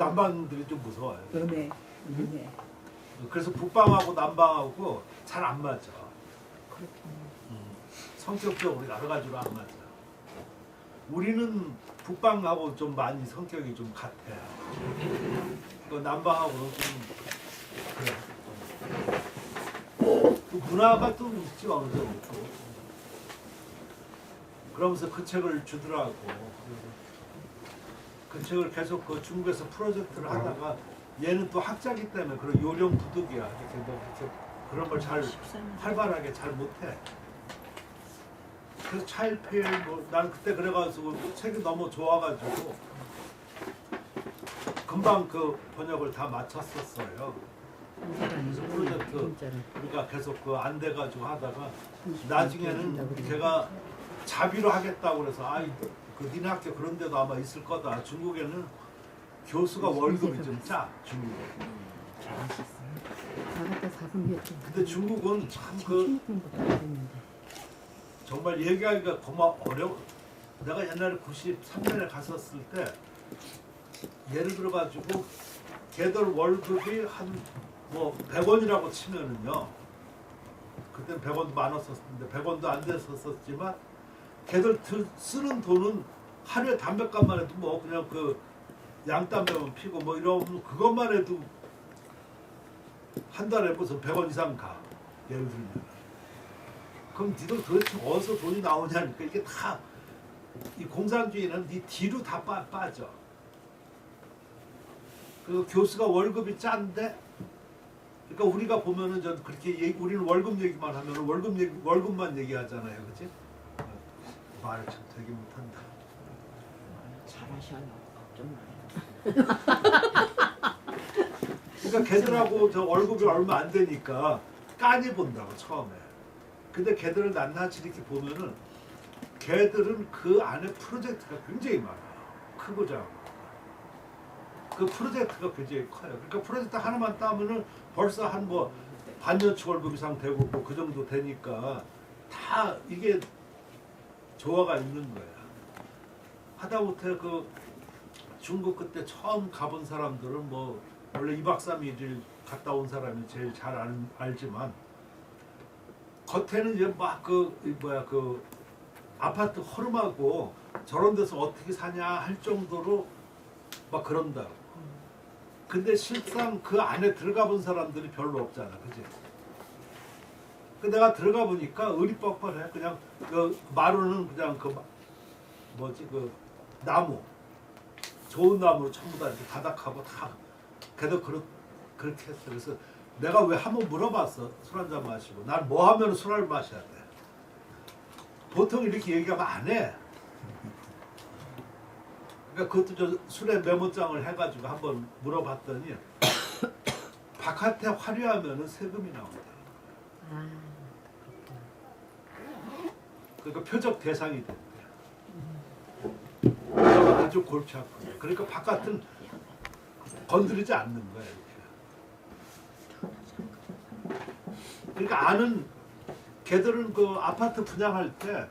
남방들이 좀 무서워요. 그러네. 그러네. 그래서 북방하고 남방하고 잘 안 맞아. 그렇구나. 성격적으로 여러 가지로 안 맞아. 우리는 북방하고 좀 많이 성격이 좀 같아. 그 남방하고는 좀 그래. 그 문화가 또 있지 어느 정도. 그러면서 그 책을 주더라고. 그 책을 계속 그 중국에서 프로젝트를 하다가 얘는 또 학자기 때문에 그런 요령 부득이야. 이렇게 뭐 이렇게 그런 걸 잘 활발하게 잘 못해. 그래서 차일피일 난 그때 그래가지고 책이 너무 좋아가지고 금방 그 번역을 다 마쳤었어요. 그래서 프로젝트 우리가 계속 그 안 돼가지고 하다가 나중에는 제가 자비로 하겠다고 그래서 그 니네 학교 그런 데도 아마 있을 거다. 중국에는 교수가 월급이 좀 짜. 중국에. 근데 중국은 참 그 정말 얘기하기가 고마 어려워. 내가 옛날에 93년에 갔었을 때 예를 들어가지고 걔들 월급이 한 뭐 100원이라고 치면은요. 그때는 100원도 많았었는데 100원도 안 됐었지만 걔들 쓰는 돈은 하루에 담배값만 해도 뭐 그냥 그 양담배만 피고 뭐 이러면 그것만 해도 한 달에 무슨 100원 이상 가. 예를 들면. 그럼 니들 도대체 어디서 돈이 나오냐니까 이게 다 이 공산주의는 니 뒤로 다 빠져. 그 교수가 월급이 짠데 그러니까 우리가 보면은 전 그렇게 우리는 월급 얘기만 하면 월급만 얘기하잖아요, 그렇지? 말을 참 되게 못한다. 잘하셔요. 그러니까 걔들하고 저 월급이 얼마 안 되니까 까니 본다고 처음에. 근데 걔들을 낱낱이 이렇게 보면은 걔들은 그 안에 프로젝트가 굉장히 많아요. 크고 작고. 그 프로젝트가 굉장히 커요. 그러니까 프로젝트 하나만 따면은 벌써 한 뭐 반년치 월급 이상 되고 뭐 그 정도 되니까 다 이게 조화가 있는 거야. 하다못해 그 중국 그때 처음 가본 사람들은 뭐 원래 2박 3일을 갔다 온 사람이 제일 잘 알지만 겉에는 이제 막 그 아파트 허름하고 저런 데서 어떻게 사냐 할 정도로 막 그런다. 근데 실상 그 안에 들어가 본 사람들이 별로 없잖아, 그지? 그 내가 들어가 보니까 의리뻑뻑해. 그냥 그 마루는 그냥 그 뭐지 그 나무, 좋은 나무로 전부 다 이렇게 바닥하고 다 걔도 그렇게 했어. 그래서 내가 왜 한번 물어봤어. 술 한잔 마시고. 난 뭐 하면 술을 마셔야 돼. 보통 이렇게 얘기하면 안 해. 그러니까 그것도 저 술에 메모장을 해가지고 한번 물어봤더니 바깥에 화려하면은 세금이 나온다. 그러니까 표적 대상이 된대. 아주 골치 아프네. 그러니까 바깥은 건드리지 않는 거야. 이렇게. 그러니까 아는 걔들은 그 아파트 분양할 때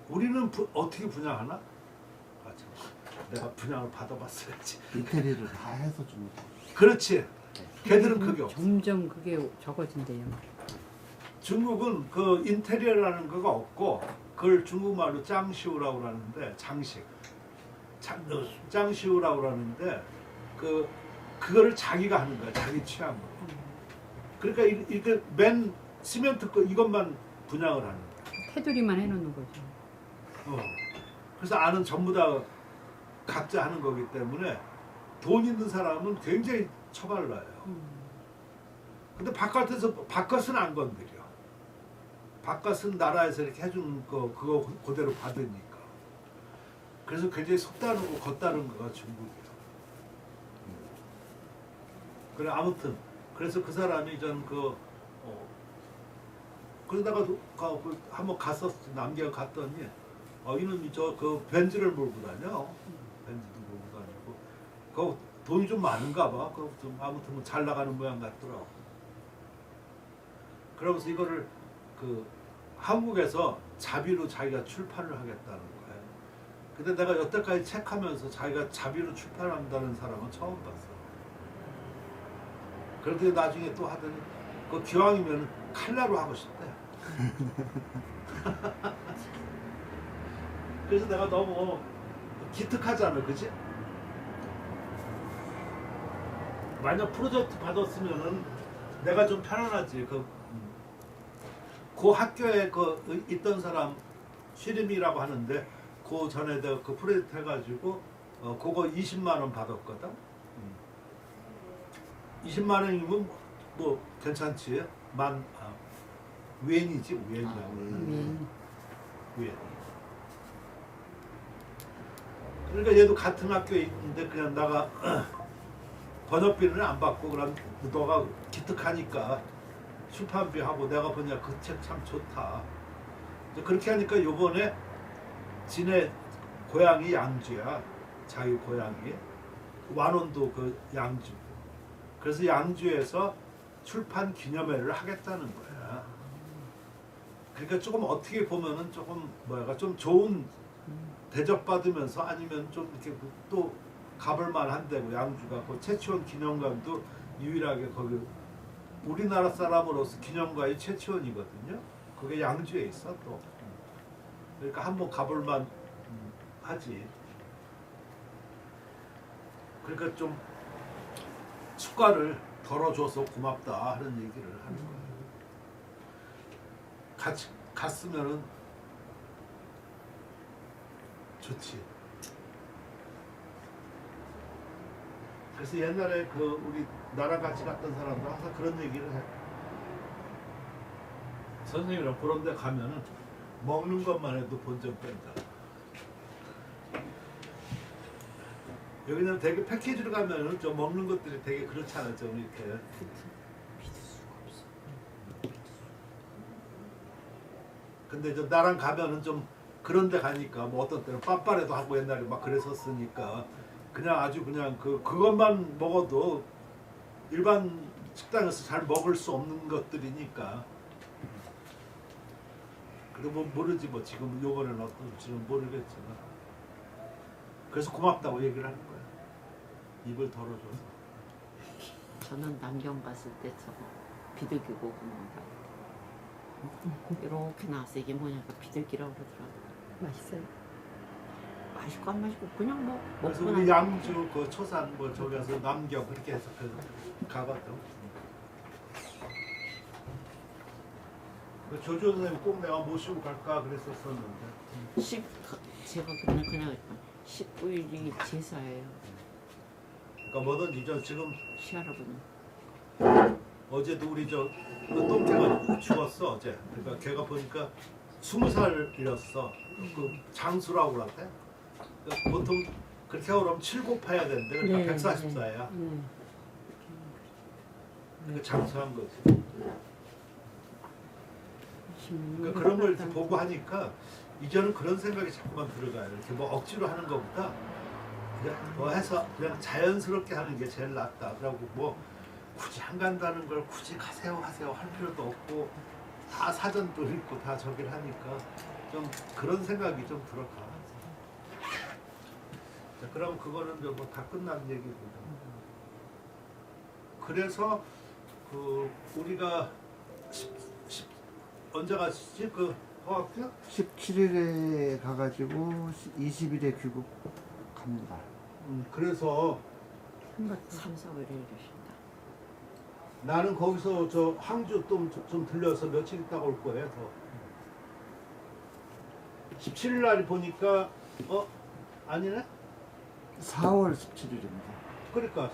우리는 어떻게 분양하나? 내가 분양을 받아봤어야지. 인테리어를 다 해서 주는 거. 그렇지. 걔들은 그게 없어. 점점 그게 적어진대요. 중국은 그 인테리어라는 거가 없고 그걸 중국말로 짱시우라고 하는데 장식. 짱시우라고 하는데 그거를 자기가 하는 거야. 자기 취향으로. 그러니까 이게 맨 시멘트 거 이것만 분양을 하는 거야. 테두리만 해놓는 거죠. 그래서 아는 전부 다 각자 하는 거기 때문에 돈 있는 사람은 굉장히 처발라요. 근데 바깥은 안 건드려. 바깥은 나라에서 이렇게 해주는 그거 그대로 받으니까. 그래서 굉장히 속다르고 겉다른 거가 중국이야. 그래 아무튼 그래서 그 사람이 전 그러다가 한번 갔었어. 남기가 갔더니 이놈이 그 벤츠를 몰고 다녀. 벤츠도 몰고 다니고. 그 돈이 좀 많은가 봐. 좀 아무튼 잘 나가는 모양 같더라고. 그러면서 이거를 한국에서 자비로 자기가 출판을 하겠다는 거예요. 근데 내가 여태까지 책하면서 자기가 자비로 출판한다는 사람은 처음 봤어. 그런데 나중에 또 하더니 그 기왕이면 칼라로 하고 싶대. 그래서 내가 너무 기특하잖아, 그지? 만약 프로젝트 받았으면은 내가 좀 편안하지. 그 학교에 있던 사람 시림이라고 하는데 그 전에 내가 그 프로젝트 해가지고 그거 20만 원 받았거든. 20만 원이면 뭐 괜찮지? 웬이지, 웬이라고. 웬. 그러니까 얘도 같은 학교에 있는데 그냥 나가 번역비는 안 받고 그럼 너가 기특하니까 출판비 하고 내가 보니까 그 책 참 좋다. 이제 그렇게 하니까 요번에 지네 고향이 양주야. 자기 고향이. 완원도 그 양주고. 그래서 양주에서 출판 기념회를 하겠다는 거야. 그러니까 조금 어떻게 보면은 조금 좀 좋은 대접받으면서 아니면 좀 이렇게 또 가볼만 한데고 양주가 그 최치원 기념관도 유일하게 거기 우리나라 사람으로서 기념관이 최치원이거든요. 그게 양주에 있어 또. 그러니까 한번 가볼만 하지. 그러니까 좀 축가를 덜어줘서 고맙다 하는 얘기를 하는 거야. 같이 갔으면은 좋지. 그래서 옛날에 우리 나랑 같이 갔던 사람들 항상 그런 얘기를 해. 선생님이랑 그런 데 가면은 먹는 것만 해도 본전 뺀다. 여기는 되게 패키지로 가면은 좀 먹는 것들이 되게 그렇잖아. 좀 이렇게. 믿을 수가 없어. 근데 저 나랑 가면은 좀 그런 데 가니까 뭐 어떤 때는 빠빠레도 하고 옛날에 막 그랬었으니까 그냥 아주 그냥 그것만 먹어도 일반 식당에서 잘 먹을 수 없는 것들이니까. 근데 뭐 모르지 뭐 지금 요번에는 어떤지는 모르겠지만 그래서 고맙다고 얘기를 하는 거야. 입을 덜어줘서. 저는 남경 갔을 때 저거 비둘기 고구마가 이렇게 나왔어. 이게 뭐냐고 비둘기라고 그러더라고. 맛있어요. 맛있고 안 맛있고 그냥 뭐 그래서 먹고 우리 나서 양주 그 초산 뭐 저기 가서 남경 그렇게 해서 가봤다고. 조조 선생님 꼭 내가 모시고 갈까 그랬었었는데. 제가 그냥 19일이 제사예요. 그러니까 뭐든지 저 지금 시할아버님. 어제도 우리 저 똥개가 죽었어 어제. 그러니까 걔가 보니까 20살이었어. 그 장수라고 그랬대. 그러니까 보통 그렇게 하고 그러면 7 곱해야 되는데 그러니까 144야. 그 장수한 거지. 그러니까 그런 걸 이렇게 보고 하니까 이제는 그런 생각이 자꾸만 들어가요. 이렇게 뭐 억지로 하는 것보다 그냥 뭐 해서 그냥 자연스럽게 하는 게 제일 낫다. 그러고 뭐 굳이 안 간다는 걸 굳이 가세요 할 필요도 없고 다 사전도 읽고 다 저기를 하니까 좀 그런 생각이 좀 들어가. 자, 그럼 그거는 뭐 다 끝난 얘기고. 그래서 우리가 언제 갔지 그 허학교? 17일에 가가지고 20일에 귀국합니다. 그래서 3, 4일에 이러신다. 나는 거기서 저 항주 좀 들려서 며칠 있다가 올 거예요. 더. 17일 날 보니까 아니네? 4월 17일입니다. 그러니까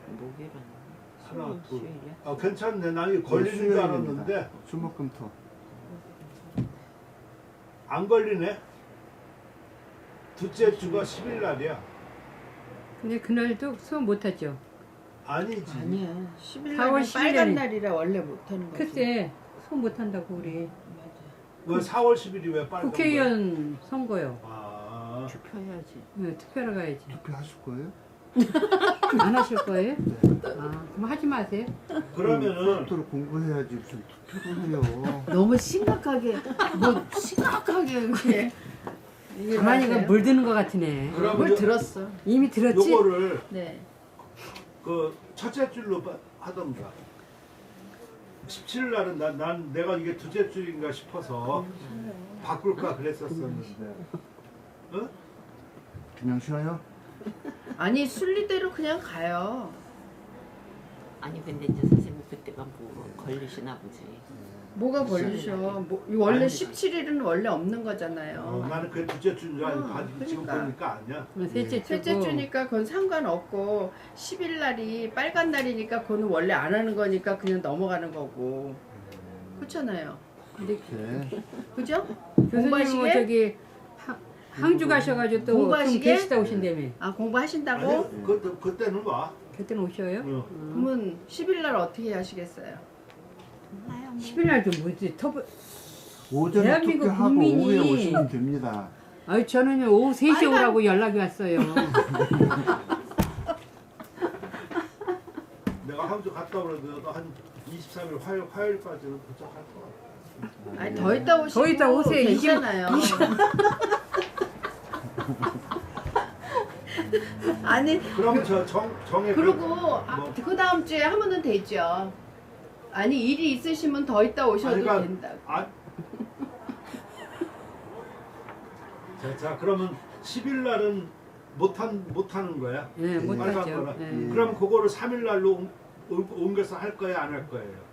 목요일은 하나 둘. 수요일이야? 괜찮네. 나는 걸리는 줄 알았는데 수목금토. 안 걸리네. 둘째 주가 10일 날이야. 근데 그날도 수업 못하죠. 아니지. 아니야. 10일 4월 날은 11일 빨간 날이라 원래 못하는 거지. 그때 수업 못한다고 우리. 맞아. 왜 4월 10일이 왜 빨간 거야? 국회의원 선거요. 아, 투표해야지. 네, 투표하러 가야지. 투표하실 거예요? 안 하실 거예요? 네. 아, 그럼 하지 마세요. 그러면은 수업도로 공부해야지 무슨 투표를 해요. 너무 심각하게 뭐 심각하게 이렇게 이게 가만히 맞아요? 물 드는 것 같으네. 그러면 물 들었어. 이미 들었지? 요거를 네. 그 첫째 줄로 하던가. 17일 날은 난 내가 이게 두째 줄인가 싶어서 바꿀까 그랬었었는데. 어? 그냥 쉬어요? 아니 순리대로 그냥 가요. 아니 근데 이제 선생님 그때가 뭐 걸리시나 보지. 뭐가 걸리셔? 뭐, 원래 아니, 17일은 원래 없는 거잖아요. 나는 그게 두째 줄인 줄 알고 지금 그러니까. 보니까 아니야. 셋째 셋째 주고. 주니까 그건 상관없고 10일 날이 빨간 날이니까 그거는 원래 안 하는 거니까 그냥 넘어가는 거고 그렇잖아요. 근데 네. 그죠? 교수님 뭐 공부하시게? 저기 항주 가셔가지고 또 좀 공부하시게? 계시다 오신다며. 아 공부하신다고? 아니, 그때는 와. 그때는 오셔요? 어. 그러면 10일 날 어떻게 하시겠어요? 10일 날좀 뭐지? 오전에 대한민국 투표하고 국민이- 오후에 오시면 됩니다. 아유 저는 오후 3시에 빨간- 오라고 연락이 왔어요. 내가 항주 갔다 오려도 한 23일 화요일까지는 도착할 것 같아. 아니 더 있다 오시고 더 있다 오세요. 괜찮아요. 아니 그럼 저 정에 그리고 뭐- 그 다음 주에 하면은 되죠. 아니 일이 있으시면 더 있다 오셔도 아니, 그러니까- 된다. 자 그러면 10일 날은 못 하는 거야. 네, 못 빨간 하죠. 거라. 네. 그럼 그거를 3일 날로 옮겨서 할 거야 안 할 거예요?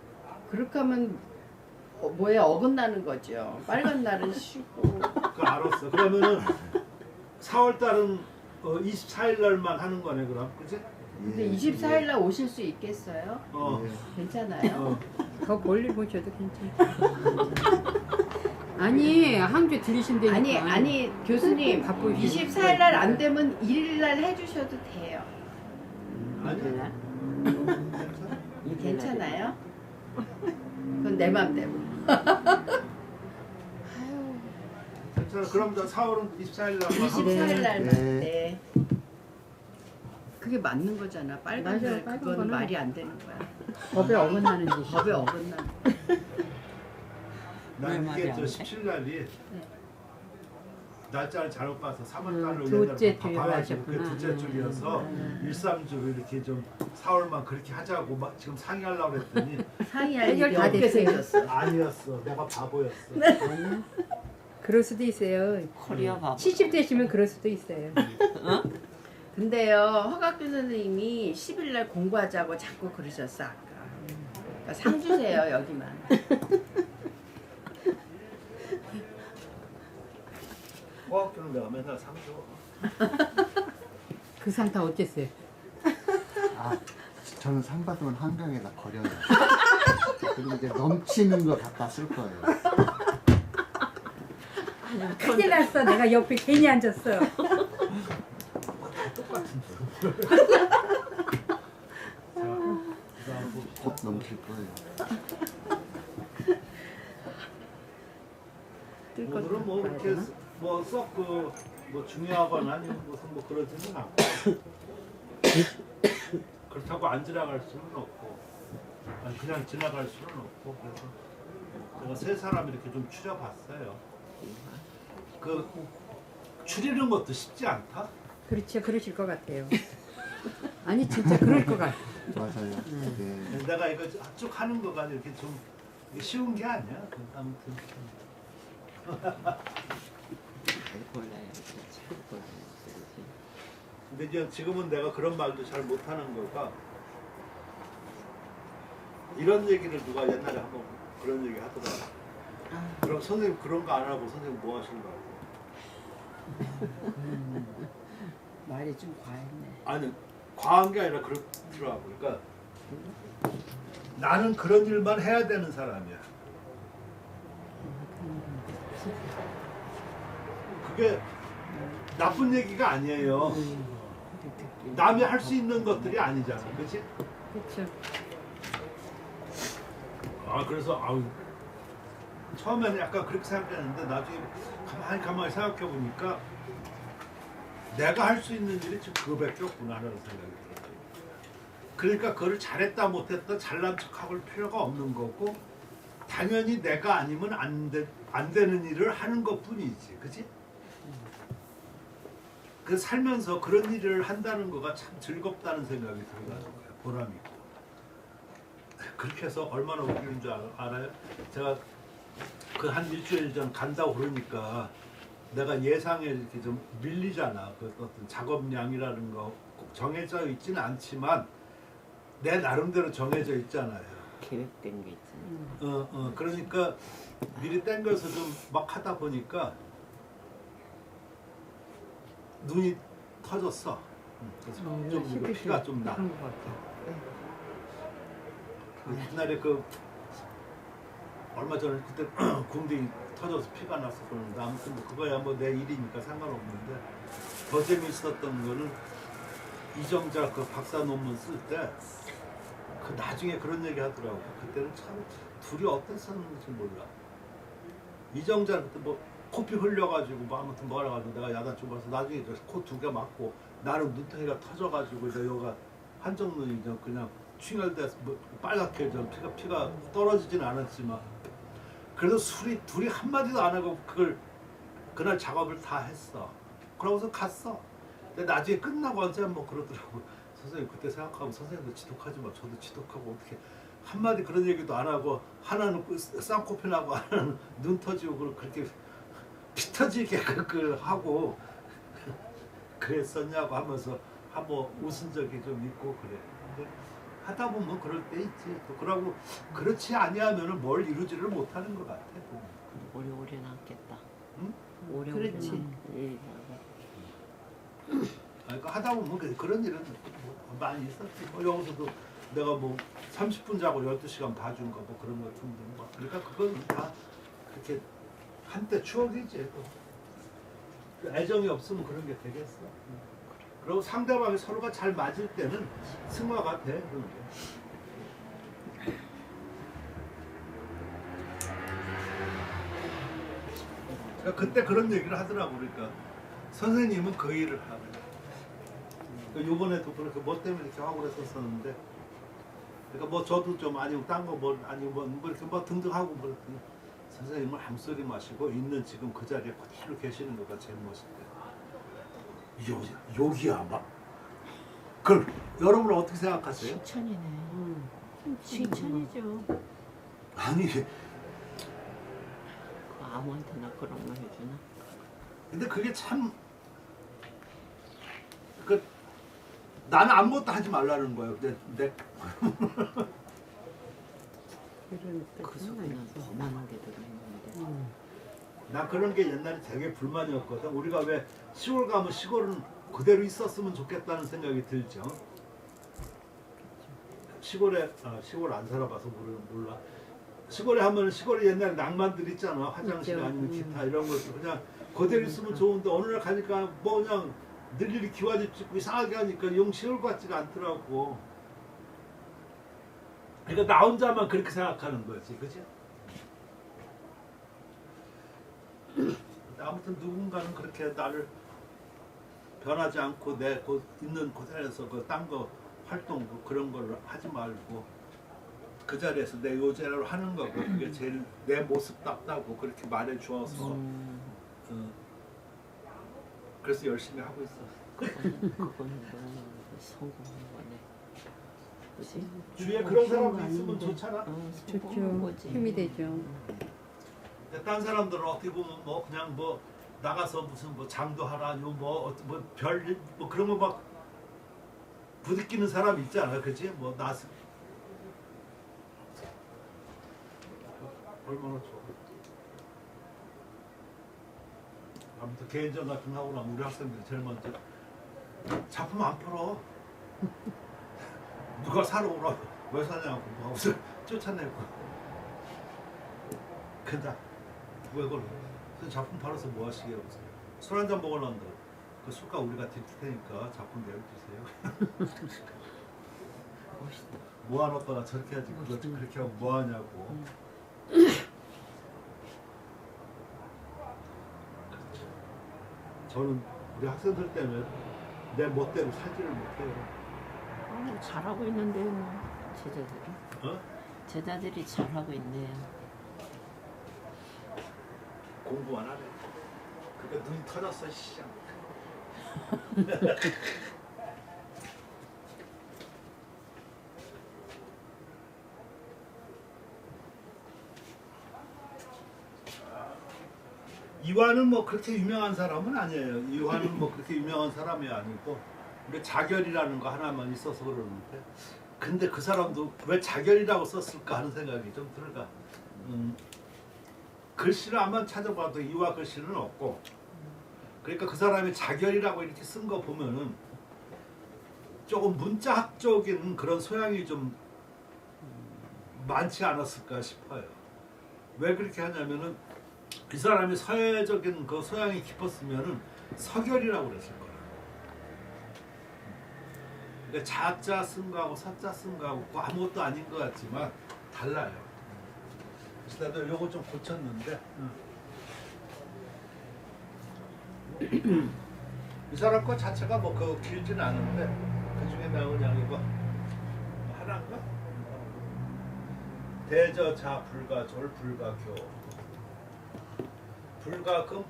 그렇게 하면 뭐야 어긋나는 거죠. 빨간 날은 쉬고. 그 알았어. 그러면은 4월 달은 24일 날만 하는 거네 그럼, 그치? 근데 예, 24일 날 오실 수 있겠어요? 어. 예. 괜찮아요? 더 멀리 모셔도 괜찮아. 아니 항주 들리신다니까. 아니 교수님 바쁘시- 24일 날 안 되면 1일 날 해주셔도 돼요. 아니야. 괜찮아요? 그건 내 맘대로. 괜찮아. 그럼 저 4월은 24일 날만 하고. 24일 날만 네. 돼. 그게 맞는 거잖아. 빨간 맞아요. 날 빨간 그건 거는. 말이 안 되는 거야. 법에 어긋나는 짓이. 법에 어긋나. 난 말이 이게 안 저 돼? 17일 날이 날짜를 잘못 봐서 3월 달로 둘째 주로 봐가지고 그게 하셨구나. 둘째 줄이어서 1, 3주로 이렇게 좀 4월만 그렇게 하자고 막 지금 상의하려고 그랬더니 상의할 해결 일이 다 없게 됐어요. 생겼어. 아니었어. 내가 바보였어. 아니요. 그럴 수도 있어요. 코리아 바보. 70 되시면 그럴 수도 있어요. 근데요 허각준 선생님이 10일 날 공부하자고 자꾸 그러셨어 아까. 그러니까 상 주세요 여기만. 호학교는 내가 맨날 상줘. 그 상 다 어쨌어요? 아, 저는 상 받으면 한강에다 버려요. 그리고 이제 넘치는 거 갖다 쓸 거예요. 큰일 났어. 내가 옆에 괜히 앉았어. 곧 넘칠 거예요. 오늘은 뭐 이렇게 뭐썩뭐 중요하거나 아니면 무슨 뭐 그러지는 않고 그렇다고 안 지나갈 수는 없고 아니 그냥 지나갈 수는 없고 그래서 제가 세 사람 이렇게 좀 추려봤어요. 그 추리는 것도 쉽지 않다. 그렇죠. 그러실 것 같아요. 아니 진짜 그럴 것 같아. 맞아요. 네. 내가 이거 쭉 하는 거가 이렇게 좀 쉬운 게 아니야. 아무튼 잘 골라야지. 잘 골라야지. 근데 이제 지금은 내가 그런 말도 잘 못하는 거가 이런 얘기를 누가 옛날에 한번 그런 얘기 하더라. 그럼 선생님 그런 거 안 하고 선생님 뭐 하시는 거야? 말이 좀 과했네. 아니 과한 게 아니라 그렇더라고. 그러니까 나는 그런 일만 해야 되는 사람이야. 그게 나쁜 얘기가 아니에요. 남이 할 수 있는 것들이 아니잖아, 그렇지? 그렇죠. 그래서 처음에는 약간 그렇게 생각했는데 나중에 가만히 생각해 보니까 내가 할 수 있는 일이 지금 그거밖에 없구나 하는 생각이 들어요. 그러니까 그걸 잘했다 못했다 잘난 척할 필요가 없는 거고 당연히 내가 아니면 안 되는 일을 하는 것뿐이지, 그렇지? 그 살면서 그런 일을 한다는 거가 참 즐겁다는 생각이 들어가는 거예요. 보람이 있고. 그렇게 해서 얼마나 웃기는 줄 알아요? 제가 그 한 일주일 전 간다고 그러니까 내가 예상에 이렇게 좀 밀리잖아. 그 어떤 작업량이라는 거 꼭 정해져 있지는 않지만 내 나름대로 정해져 있잖아요. 계획된 게 있잖아요. 그러니까 미리 땡겨서 좀 막 하다 보니까 눈이 터졌어. 그래서 좀 이거 피가 좀 나. 그런 것 같아요. 옛날에 그 얼마 전에 그때 궁둥이 터져서 피가 났어 그러는데 아무튼 뭐 그거야 뭐 내 일이니까 상관없는데 더 재미있었던 거는 이정자 그 박사 논문 쓸 때 그 나중에 그런 얘기 하더라고. 그때는 참 둘이 어땠었는지 몰라. 이정자 그때 뭐 코피 흘려가지고 뭐 아무튼 뭐라 가지고 내가 야단 좁아서 나중에 코 2개 맞고 나는 눈덩이가 터져가지고 이제 여기가 한쪽 눈이 그냥 충혈돼서 뭐 빨갛게 좀 피가 떨어지진 않았지만 그래도 둘이 한마디도 안 하고 그날 작업을 다 했어. 그러고서 갔어. 근데 나중에 끝나고 언제 뭐 그러더라고. 선생님 그때 생각하면 선생님도 지독하지 마. 저도 지독하고 어떻게 한마디 그런 얘기도 안 하고 하나는 쌍코피 나고 하나는 눈 터지고 그렇게 피 터지게 하고 그랬었냐고 하면서 한번 웃은 적이 좀 있고 그래. 근데 하다 보면 그럴 때 있지. 또 그러고 그렇지 아니하면은 뭘 이루지를 못하는 것 같아. 오래오래 남겠다. 응? 오래오래 그렇지. 남. 그러니까 하다 보면 그런 일은 뭐 많이 있었지. 뭐 여기서도 내가 뭐 30분 자고 12시간 봐준 거 뭐 그런 것 같은데 뭐 그러니까 그건 다 그렇게 한때 추억이지. 또 애정이 없으면 그런 게 되겠어. 그리고 상대방이 서로가 잘 맞을 때는 승화가 돼. 그런 게. 그러니까 그때 그런 얘기를 하더라고. 그러니까 선생님은 그 일을 하고 요번에도 그렇게 뭐 때문에 이렇게 하고 그랬었는데 그러니까 뭐 저도 좀 아니고 딴 거 뭐 아니고 뭐 이렇게 뭐 등등 하고 뭐 그랬더니 선생님은 아무소리 마시고 있는 지금 그 자리에 그대로 계시는 거가 제일 멋있대. 여기야 막. 그럼 여러분은 어떻게 생각하세요? 칭찬이네. 칭찬이죠. 아니 그 아무한테나 그런 거 해주나? 근데 그게 참 나는 아무것도 하지 말라는 거예요. 근데 그 속에는 더 많은 게 들어있는데. 나 그런 게 옛날에 되게 불만이었거든. 우리가 왜 시골 가면 시골은 그대로 있었으면 좋겠다는 생각이 들죠. 시골에 시골 안 살아봐서 몰라. 시골에 하면 시골에 옛날에 낭만들 있잖아. 화장실 있죠. 아니면 기타 이런 것들 그냥 그대로 있으면 좋은데 어느 날 가니까 뭐 그냥 늘일이 기와집 짓고 이상하게 하니까 영 시골 같지가 않더라고. 그러니까 나 혼자만 그렇게 생각하는 거지, 그치? 아무튼 누군가는 그렇게 나를 변하지 않고 내 있는 곳에서 그 딴 거 활동 그런 걸 하지 말고 그 자리에서 내 요제를 하는 거고 그게 제일 내 모습답다고 그렇게 말해 주어서 그래서 열심히 하고 있어. 그거는 성공한 거네. 그치? 주위에 그런 사람도 있으면 좋잖아. 성공한 좋죠. 거지. 힘이 되죠. 근데 딴 사람들은 어떻게 보면 뭐 그냥 뭐 나가서 무슨 뭐 장도 하라 아니면 뭐별 뭐 그런 거 막 부딪히는 사람 있지 않아, 그치? 뭐 나스 얼마나 좋아. 아무튼 개인전 같은 거 하고 나면 우리 학생들이 제일 먼저 작품 안 팔어. 누가 사러 오라. 왜 사냐고 뭐 하고서 쫓아내고. 근데 왜 그래? 작품 팔아서 뭐 하시게요? 술 한잔 먹으려는데 그 술값 우리가 드릴 테니까 작품 내주세요. 멋있다. 모아놓거나 저렇게 하지 그거 그렇게 하고 뭐 하냐고. 저는 우리 학생들 때문에 내 멋대로 살지를 못해요. 뭐 잘하고 있는데요, 뭐. 제자들이. 어? 제자들이 잘하고 있네요. 공부 안 하네. 그러니까 눈이 터졌어, 씨. 이화는 뭐 그렇게 유명한 사람은 아니에요. 이화는 뭐 그렇게 유명한 사람이 아니고 근데 자결이라는 거 하나만 있어서 그러는데 근데 그 사람도 왜 자결이라고 썼을까 하는 생각이 좀 들어가. 글씨를 한번 찾아봐도 이화 글씨는 없고 그러니까 그 사람이 자결이라고 이렇게 쓴 거 보면은 조금 문자학적인 그런 소양이 좀 많지 않았을까 싶어요. 왜 그렇게 하냐면은 이 사람이 서예적인 그 소양이 깊었으면은 서결이라고 그랬을 거예요. 그러니까 자자 쓴 거하고 서자 쓴 거하고 뭐 아무것도 아닌 것 같지만 달라요. 그래서 나도 요거 좀 고쳤는데 이 사람 거 자체가 뭐 그 길지는 않은데 그 중에 내가 그냥 이거 하나인가? 대저자 불가졸 불가교 불가금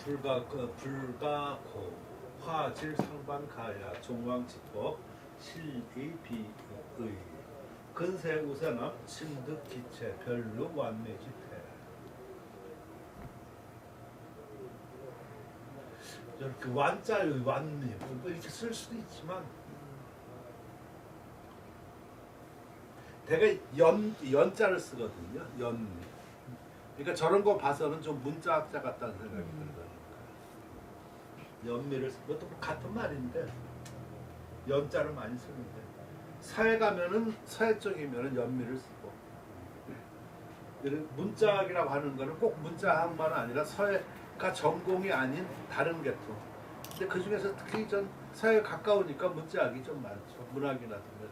불가고 화질 상반가야 종왕지법 실비비의 근세 우세남 침득 기체 별로 완매지태 이렇게 완자의 완미 뭐 이렇게 쓸 수도 있지만 대개 연자를 쓰거든요. 연. 그러니까 저런 거 봐서는 좀 문자학자 같다는 생각이 들거든요. 연미를 그것도 같은 말인데 연자를 많이 쓰는데 서예 가면은 서예 쪽이면은 연미를 쓰고 문자학이라고 하는 거는 꼭 문자학만 아니라 서예가 전공이 아닌 다른 계통. 근데 그 중에서 특히 전 서예에 가까우니까 문자학이 좀 많죠. 문학이라든가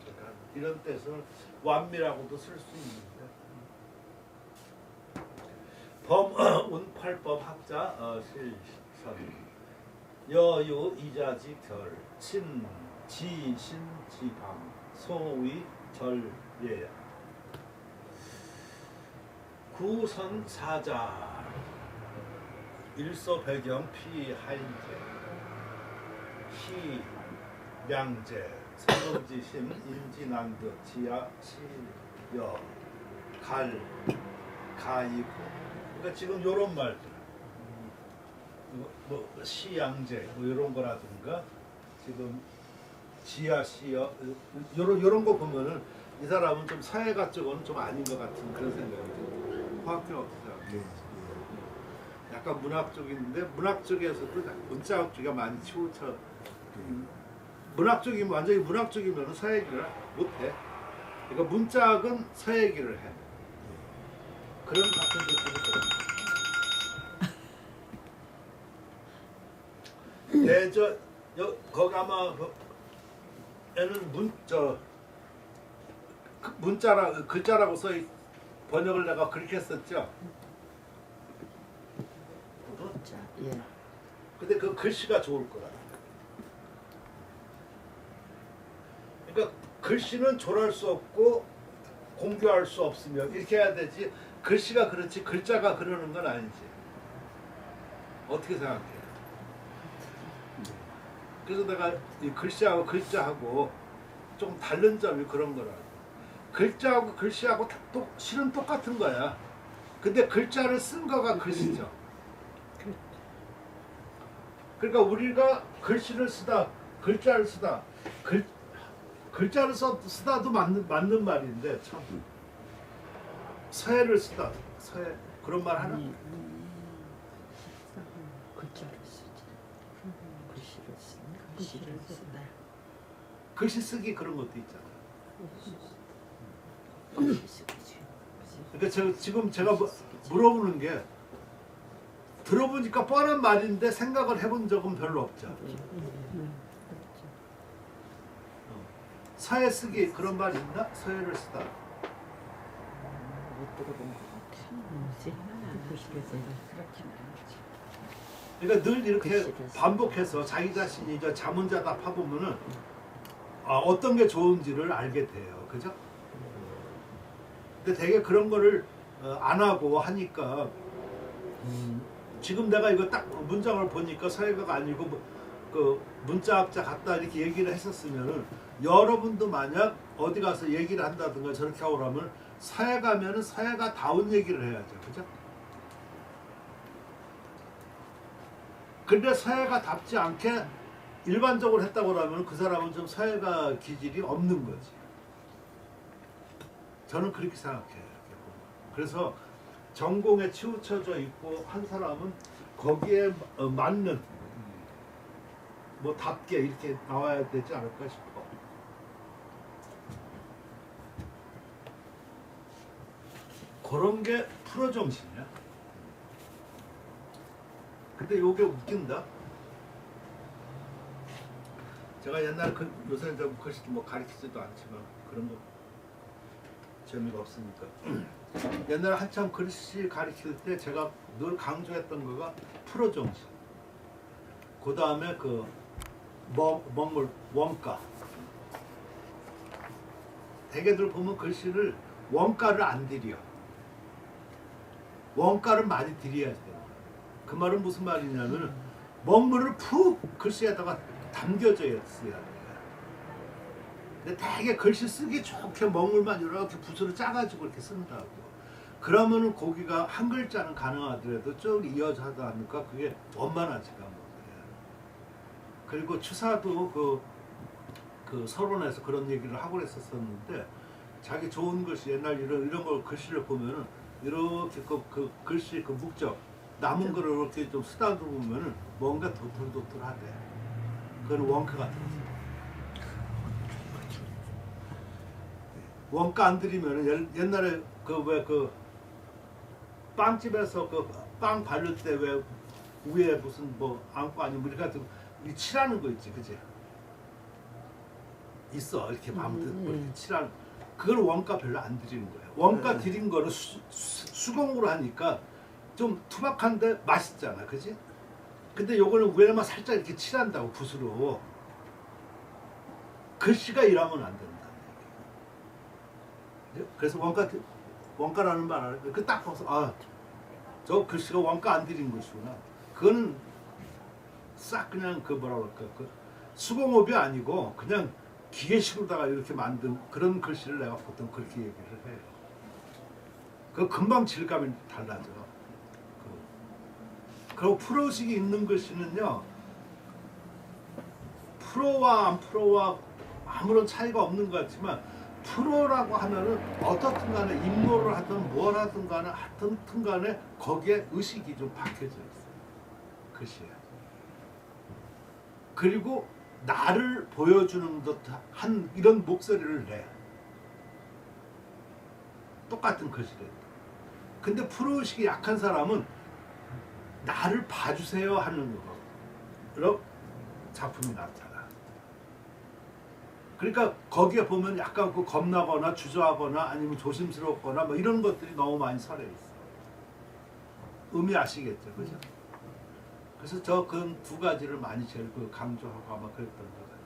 이런 때서는 완미라고도 쓸 수 있는데. 운팔법 학자 실선 여유 이자지 결 친 지신 지방 소위 절예야 구선 사자 일소 배경 피 하인제 희 량제 성금지심 인지난득 지하 치여 갈 가이고 그러니까 지금 요런 말들 뭐 시양제 뭐 이런 거라든가 지금 지하 시여 요런 거 보면은 이 사람은 좀 사회가 쪽은 좀 아닌 것 같은 그런 생각이 들어요. 화학교 없어요. 약간 문학 쪽인데 문학 쪽에서도 문자학 쪽이 많이 치우쳐. 문학 쪽이면 완전히 문학 쪽이면 서예 얘기를 못해. 그러니까 문자학은 서예 얘기를 해. 그런 같은 느낌이 들어요. 거기 아마 얘는 문자라 글자라고 써 번역을 내가 그렇게 했었죠. 문자. 예. 근데 그 글씨가 좋을 거라. 그러니까 글씨는 조랄 수 없고 공교할 수 없으며 이렇게 해야 되지. 글씨가 그렇지 글자가 그러는 건 아니지. 어떻게 생각해? 그래서 내가 이 글씨하고 글자하고 좀 다른 점이 그런 거라. 글자하고 글씨하고 실은 똑같은 거야. 근데 글자를 쓴 거가 글씨죠. 그러니까 우리가 글씨를 쓰다, 글자를 쓰다, 글자를 쓰다도 맞는 말인데 참 서예를 쓰다, 서예 그런 말 하나? 글자를 쓰지. 글씨를 쓰는 글씨를 쓰다. 글씨 쓰기 그런 것도 있잖아. 글씨 쓰기지. 그러니까 지금 제가 물어보는 게 들어보니까 뻔한 말인데 생각을 해본 적은 별로 없죠. 서예 쓰기 그런 말 있나? 서예를 쓰다. 못 들어본 것 같아. 그러니까 늘 이렇게 글씨를 반복해서 자기 자신이 저 자문자답 해보면은 어떤 게 좋은지를 알게 돼요. 그죠? 근데 되게 그런 거를 안 하고 하니까 지금 내가 이거 딱 문장을 보니까 서예가가 아니고 그 문자학자 갖다 이렇게 얘기를 했었으면은 여러분도 만약 어디 가서 얘기를 한다든가 저렇게 하고 그러면 서해 가면은 서해가다운 얘기를 해야죠. 그죠? 근데 서해가답지 않게 일반적으로 했다고 하면 그 사람은 좀 서해가 기질이 없는 거지. 저는 그렇게 생각해요. 그래서 전공에 치우쳐져 있고 한 사람은 거기에 맞는 뭐 답게 이렇게 나와야 되지 않을까 싶어. 그런 게 프로 정신이야. 근데 요게 웃긴다. 제가 옛날에 요새는 좀 글씨 뭐 가르치지도 않지만 그런 거 재미가 없으니까 옛날에 한참 글씨 가르칠 때 제가 늘 강조했던 거가 프로 정신. 그 다음에 그 먹물 원가. 대개들 보면 글씨를 원가를 안 들여. 원가를 많이 들여야 돼요. 그 말은 무슨 말이냐면 먹물을 푹 글씨에다가 담겨져야 써야 돼요. 근데 되게 글씨 쓰기 좋게 먹물만 이렇게 붓으로 짜가지고 이렇게 쓴다고. 그러면은 거기가 한 글자는 가능하더라도 쭉 이어져 하다 하니까 그게 원만하지가 못해요. 그리고 추사도 그 서론에서 그런 얘기를 하고 그랬었는데 자기 좋은 글씨 옛날 이런 걸 글씨를 보면은 이렇게 그 글씨 그 목적 남은 거를 이렇게 좀 쓰다듬어 보면은 뭔가 도톰도톰하대. 그건 원가가 들어서. 원가 안 들이면은 옛날에 그 왜 그 빵집에서 그 빵 바를 때 왜 위에 무슨 뭐 안고 아니면 우리 같은 칠하는 거 있지, 그지? 있어 이렇게 마음대로 이렇게 칠하는. 그걸 원가 별로 안 들이는 거예요. 원가 들인 거를 수공으로 하니까 좀 투박한데 맛있잖아, 그지? 근데 요거는 위에만 살짝 이렇게 칠한다고 붓으로. 글씨가 이러면 안 된다. 그래서 원가라는 말을 그 딱 봐서 아, 저 글씨가 원가 안 들인 글씨구나. 그거는 싹 그냥 그 뭐라 그럴까 그 수공업이 아니고 그냥 기계식으로다가 이렇게 만든 그런 글씨를 내가 보통 그렇게 얘기를 해요. 그 금방 질감이 달라져. 그리고 프로식이 있는 글씨는요, 프로와 안 프로와 아무런 차이가 없는 것 같지만 프로라고 하면은 어떻든 간에 임무를 하든 뭘 하든 간에 하여튼 간에 거기에 의식이 좀 박혀져 있어요. 글씨에. 그리고 나를 보여주는 듯한 이런 목소리를 내. 똑같은 글씨를. 근데 프로의식이 약한 사람은 나를 봐주세요 하는 거로 작품이 나타나. 그러니까 거기에 보면 약간 그 겁나거나 주저하거나 아니면 조심스럽거나 뭐 이런 것들이 너무 많이 살아 있어. 의미 아시겠죠, 그죠? 그래서 저 그 두 가지를 많이 제일 강조하고 아마 그랬던 것 같아요.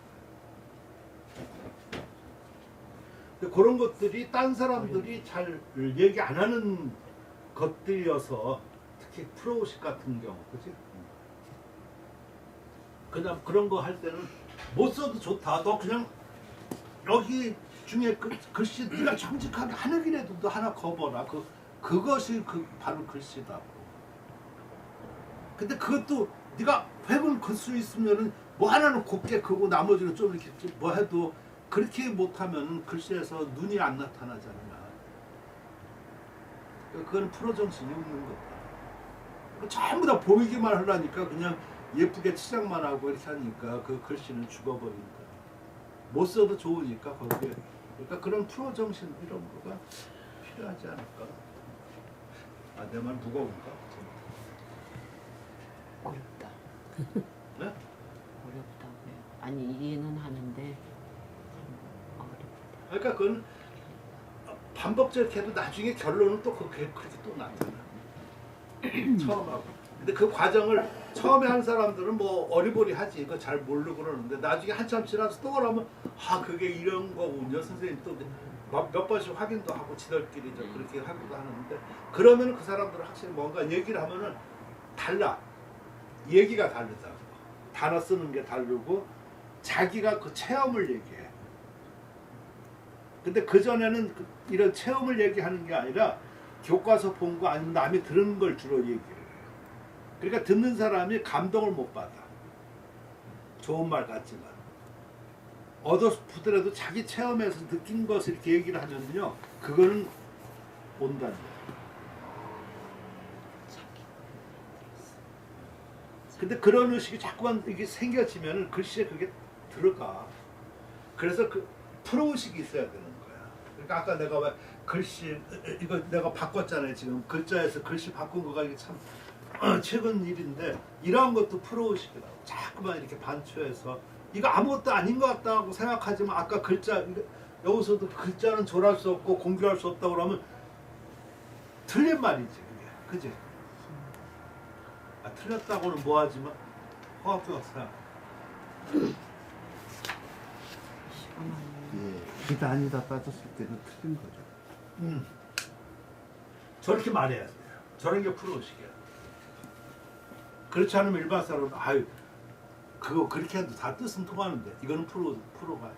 근데 그런 것들이 딴 사람들이 잘 얘기 안 하는 것들이어서 특히 프로식 같은 경우, 그치? 그다음 그런 거 할 때는 못 써도 좋다. 너 그냥 여기 중에 글씨 네가 정직하게 하늘이라도 너 하나 거봐라. 그것이 바로 글씨다. 근데 그것도 네가 100은 글 수 있으면은 뭐 하나는 곱게 그고 나머지는 좀 이렇게 뭐 해도 그렇게 못하면 글씨에서 눈이 안 나타나잖아. 그건 프로 정신이 없는 거다. 전부 다 보이기만 하려니까 그냥 예쁘게 치장만 하고 이렇게 하니까 그 글씨는 죽어버린다. 못 써도 좋으니까 거기에. 그러니까 그런 프로 정신 이런 거가 필요하지 않을까. 아, 내 말 무거운가? 어렵다. 네? 어렵다고요. 아니 이해는 하는데 어렵다. 그러니까 그건 반복적으로 해도 나중에 결론은 또 그렇게 또 나타나. 처음하고. 근데 그 과정을 처음에 한 사람들은 뭐 어리버리하지. 그거 잘 모르고 그러는데 나중에 한참 지나서 또 그러면 아 그게 이런 거군요. 선생님 또 몇 번씩 확인도 하고 지들끼리 좀 그렇게 하기도 하는데 그러면 그 사람들은 확실히 뭔가 얘기를 하면은 달라. 얘기가 다르다고. 단어 쓰는 게 다르고 자기가 그 체험을 얘기해. 근데 그전에는 이런 체험을 얘기하는 게 아니라 교과서 본 거 아니면 남이 들은 걸 주로 얘기를 해요. 그러니까 듣는 사람이 감동을 못 받아. 좋은 말 같지만. 얻어보더라도 자기 체험에서 느낀 것을 이렇게 얘기를 하면요. 그거는 온다는 거예요. 근데 그런 의식이 자꾸만 이게 생겨지면 글씨에 그게 들어가. 그래서 그 프로의식이 있어야 되는 거야. 그러니까 아까 내가 왜 글씨 이거 내가 바꿨잖아요. 지금 글자에서 글씨 바꾼 거가 이게 참 최근 일인데 이러한 것도 프로의식이라고. 자꾸만 이렇게 반추해서 이거 아무것도 아닌 것 같다고 생각하지만 아까 글자 여기서도 글자는 조랄 수 없고 공개할 수 없다고 그러면 틀린 말이지 그게. 그지? 틀렸다고는 뭐하지만 화학교가 생각. 예, 기다 아니다 따졌을 때는 틀린 거죠. 저렇게 말해야 돼요. 저런 게 프로의식이야. 그렇지 않으면 일반 사람은 아유 그거 그렇게 해도 다 뜻은 통하는데 이거는 프로가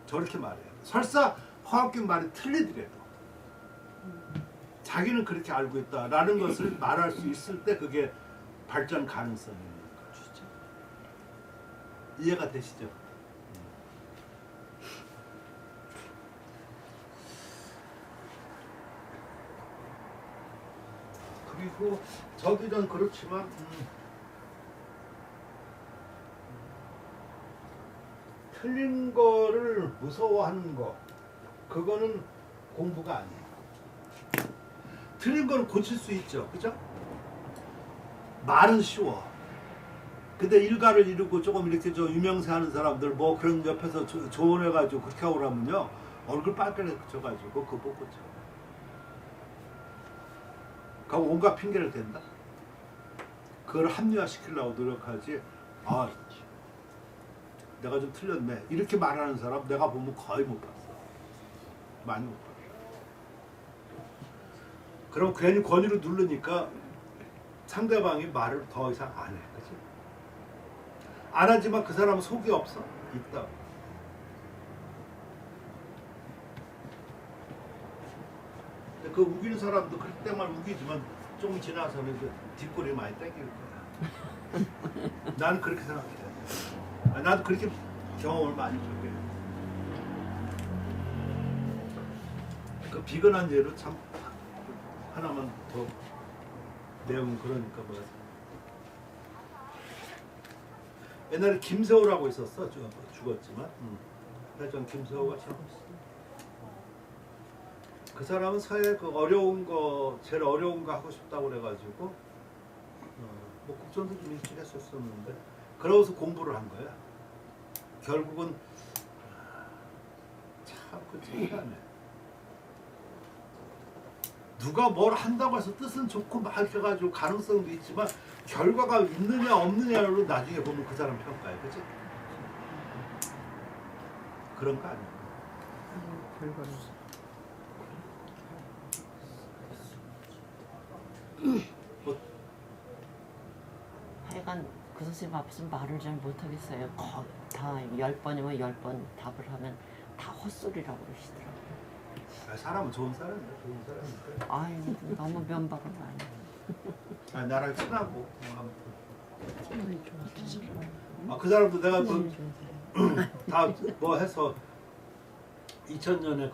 저렇게 말해야 돼. 설사 화학교 말이 틀리더라도 자기는 그렇게 알고 있다라는 것을 말할 수 있을 때 그게 발전 가능성이 있는 거죠. 이해가 되시죠? 그리고 저도 전 그렇지만 틀린 거를 무서워하는 거 그거는 공부가 아니에요. 틀린 거는 고칠 수 있죠. 그죠? 말은 쉬워. 근데 일가를 이루고 조금 이렇게 좀 유명세 하는 사람들 뭐 그런 옆에서 조언해가지고 그렇게 하고 그러면요. 얼굴 빨개져가지고 그거 못 고쳐. 그럼 온갖 핑계를 댄다. 그걸 합리화시키려고 노력하지. 아, 내가 좀 틀렸네. 이렇게 말하는 사람 내가 보면 거의 못 봤어. 많이 못 봤어. 그럼 괜히 권위를 누르니까 상대방이 말을 더 이상 안 해. 그치? 안 하지만 그 사람은 속이 없어. 있다. 근데 그 우기는 사람도 그때만 우기지만 조금 지나서는 이제 뒷골이 많이 땡길 거야. 나는 그렇게 생각해. 나도 그렇게 경험을 많이 했게. 그 비근한 예로 참 하나만 더 내용 그러니까 뭐야. 옛날에 김세호라고 있었어. 죽었지만. 회전 김세호가 참. 그 사람은 사회 그 어려운 거 제일 어려운 거 하고 싶다고 그래가지고 뭐 국정도 좀 일찍 했었었는데 그러고서 공부를 한 거야. 결국은 참그 재미가네. 누가 뭘 한다고 해서 뜻은 좋고 막 이렇게 해가지고 가능성도 있지만 결과가 있느냐 없느냐로 나중에 보면 그 사람 평가해. 그치? 그런 거 아니야. 결과는 하여간 그 선생님 앞에서 말을 잘 못하겠어요. 다 10번이면 10번 답을 하면 다 헛소리라고 그러시더라고요. 사람은 좋은 사람이야. 좋은 사람이니까. 아유 너무 면박을 많이. 나랑 친하고 아무튼. 좋은 그 사람도 내가 사람. 다 뭐 해서 2000년에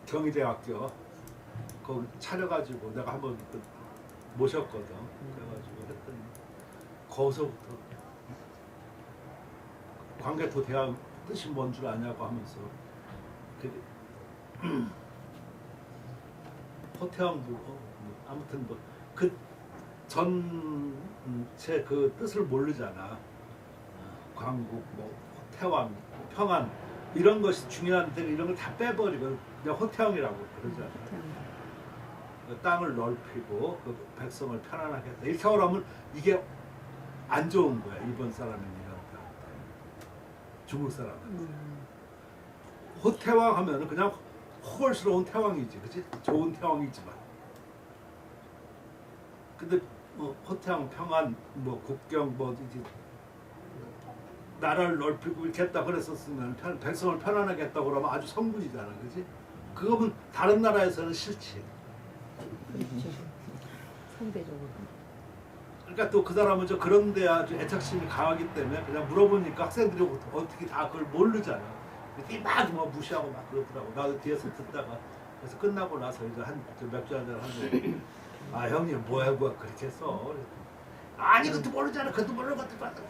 경희대학교 거기 차려가지고 내가 한번 모셨거든. 그래가지고 했더니 거기서부터 광개토 대학 뜻이 뭔 줄 아냐고 하면서 호태왕도 아무튼 뭐 그 전체 그 뜻을 모르잖아. 광국, 뭐 호태왕, 평안 이런 것이 중요한데 이런 걸 다 빼버리고 그냥 호태왕이라고 그러잖아. 그 땅을 넓히고 그 백성을 편안하게 했다. 이렇게 하면 이게 안 좋은 거야. 일본 사람이니까 중국 사람은. 호태왕 하면은 그냥 호걸스러운 태왕이지, 그렇지? 좋은 태왕이지만 근데 호태양 평안 뭐 국경 뭐 이제 나라를 넓히고 이렇게 했다 그랬었으면 백성을 편안하게 했다고 그러면 아주 성분이잖아, 그지? 그거면 다른 나라에서는 싫지. 상대적으로. 그러니까 또 그 사람은 저 그런 데 아주 애착심이 강하기 때문에 그냥 물어보니까 학생들이 어떻게 다 그걸 모르잖아. 이렇게 막 무시하고 막 그러더라고. 나도 뒤에서 듣다가 그래서 끝나고 나서 이제 한 맥주 한잔 하는데 아 형님 뭐야 그렇게 했어. 그랬더니, 아니 그것도 모르잖아. 그것도 모르는 것도 봤다.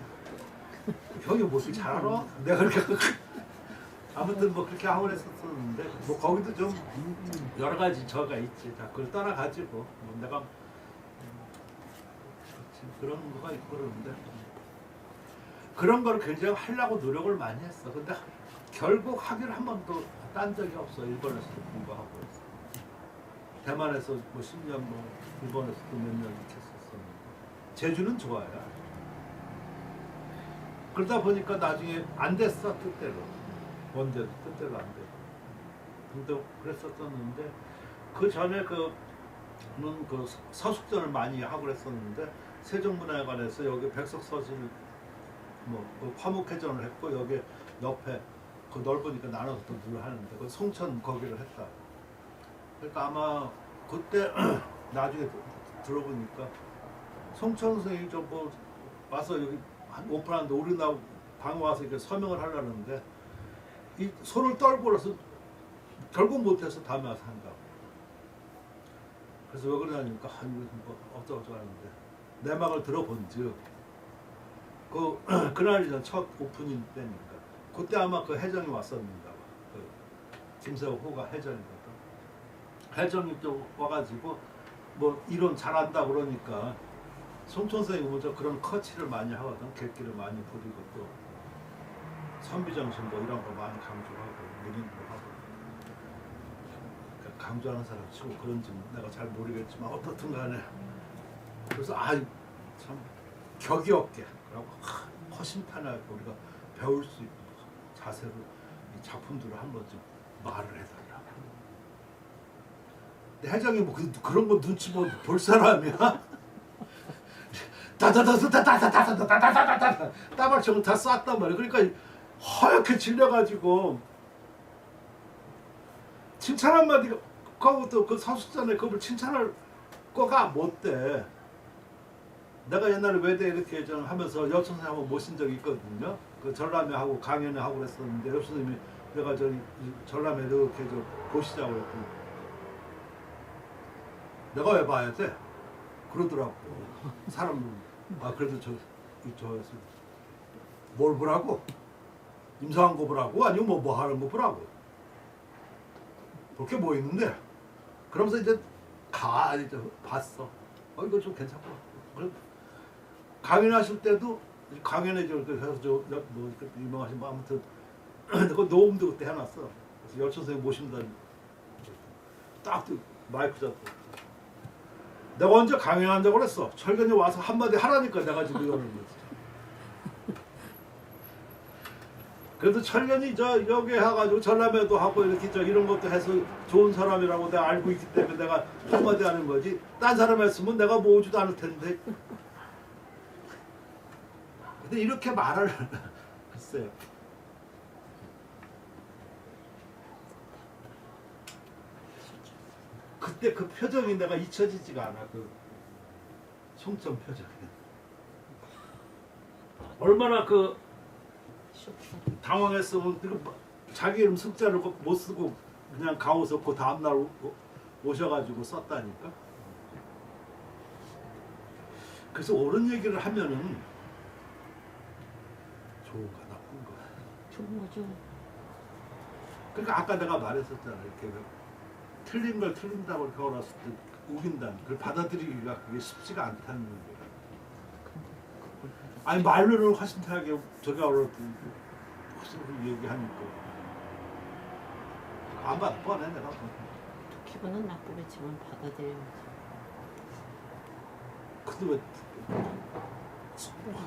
형이 뭐 그렇게 잘 알아? 내가 그렇게 아무튼 뭐 그렇게 하고 했었는데 뭐 거기도 좀 여러 가지 저가 있지. 다 그걸 따라가지고 뭐 내가 그런 거가 있고 그러는데 그런 거를 굉장히 하려고 노력을 많이 했어. 근데 결국 학위를 한 번도 딴 적이 없어. 일본에서도 공부하고 했어. 대만에서 뭐 10년 뭐 일본에서도 몇 년 이렇게 했었었는데 제주는 좋아요. 그러다 보니까 나중에 안 됐어 뜻대로. 언제도 뜻대로 안 돼. 근데 그랬었었는데 그 전에 그 서숙전을 많이 하고 그랬었는데 세종문화회관에서 여기 백석서실 뭐 화목회전을 했고 여기 옆에 그 넓으니까 나눠서 또 늘 하는데 그 송천 거기를 했다. 그러니까 아마 그때 나중에 들어보니까 송천 선생님이 저 뭐 와서 여기 오픈하는데 우리 나 방 와서 이렇게 서명을 하려는데 이 손을 떨고 그래서 결국 못해서 다음에 와서 한다고. 그래서 왜 그러냐니까 뭐 어쩌고저쩌고 하는데 내막을 들어본즉 그날이 첫 오프닝 때니까 그때 아마 그 회장이 왔었는가 봐. 그 김세호 호가 회장이거든. 회장이 또 와가지고 뭐 이론 잘한다 그러니까 송천 선생님이 먼저 그런 커치를 많이 하거든. 객기를 많이 부리고 또 선비정신 뭐 이런 거 많이 강조하고 문인도 하고 그러니까 강조하는 사람 치고 그런지 내가 잘 모르겠지만 어떻든 간에 그래서 참 격이 없게 그리고 허심탄회하게 우리가 배울 수 있는 자세로 이 작품들을 한번 좀 말을 해달라고. 근데 회장이 뭐 그런 거 눈치 뭐 볼 사람이야? 다다다다다다다다다다다다다다 따발총을 다 쐈단 말이야. 그러니까 허옇게 질려가지고 칭찬 한마디가 그것도 그 서숙전에 그걸 칭찬할 거가 못 돼. 내가 옛날에 외대 이렇게 좀 하면서 여천선생 한번 모신 적이 있거든요. 그 전람회 하고 강연회 하고 그랬었는데 여천선생님이 내가 전람회 이렇게 좀 보시자고 했더니 내가 왜 봐야 돼? 그러더라고. 사람은 그래도 저에서 뭘 보라고? 임상한 거 보라고? 아니면 뭐 하는 거 보라고? 볼 게 뭐 있는데? 그러면서 이제 이제 봤어. 이거 좀 괜찮고. 강연하실 때도 강연회 해서 뭐 유명하신 분 아무튼 그 녹음도 그때 해놨어. 그래서 여천 선생님 모신다. 딱 마이크 잡고. 내가 언제 강연한다고 그랬어. 철근이 와서 한마디 하라니까 내가 지금 이러는 거지. 그래도 철근이 여기 해가지고 전람회도 하고 이렇게 이런 것도 해서 좋은 사람이라고 내가 알고 있기 때문에 내가 한마디 하는 거지. 딴 사람 했으면 내가 모으지도 않을 텐데. 근데 이렇게 말을 글쎄요. 그때 그 표정이 내가 잊혀지지가 않아. 그 송천 표정이. 얼마나 그 당황했으면 자기 이름 숙자를 못 쓰고 그냥 가오서 그 다음날 오셔가지고 썼다니까. 그래서 옳은 얘기를 하면은 좋은가 나쁜가. 좋은 거죠. 그러니까 아까 내가 말했었잖아. 이렇게 틀린 걸 틀린다고 이렇게 어렸을 때 우긴다는 그걸 받아들이기가 그게 쉽지가 않다는 거야. 아니 말로는 허심탄회하게 저기 어렸을 때 얘기하니까 안 받아 뻔해 내가. 기분은 나쁘겠지만 받아들여야지. 근데 왜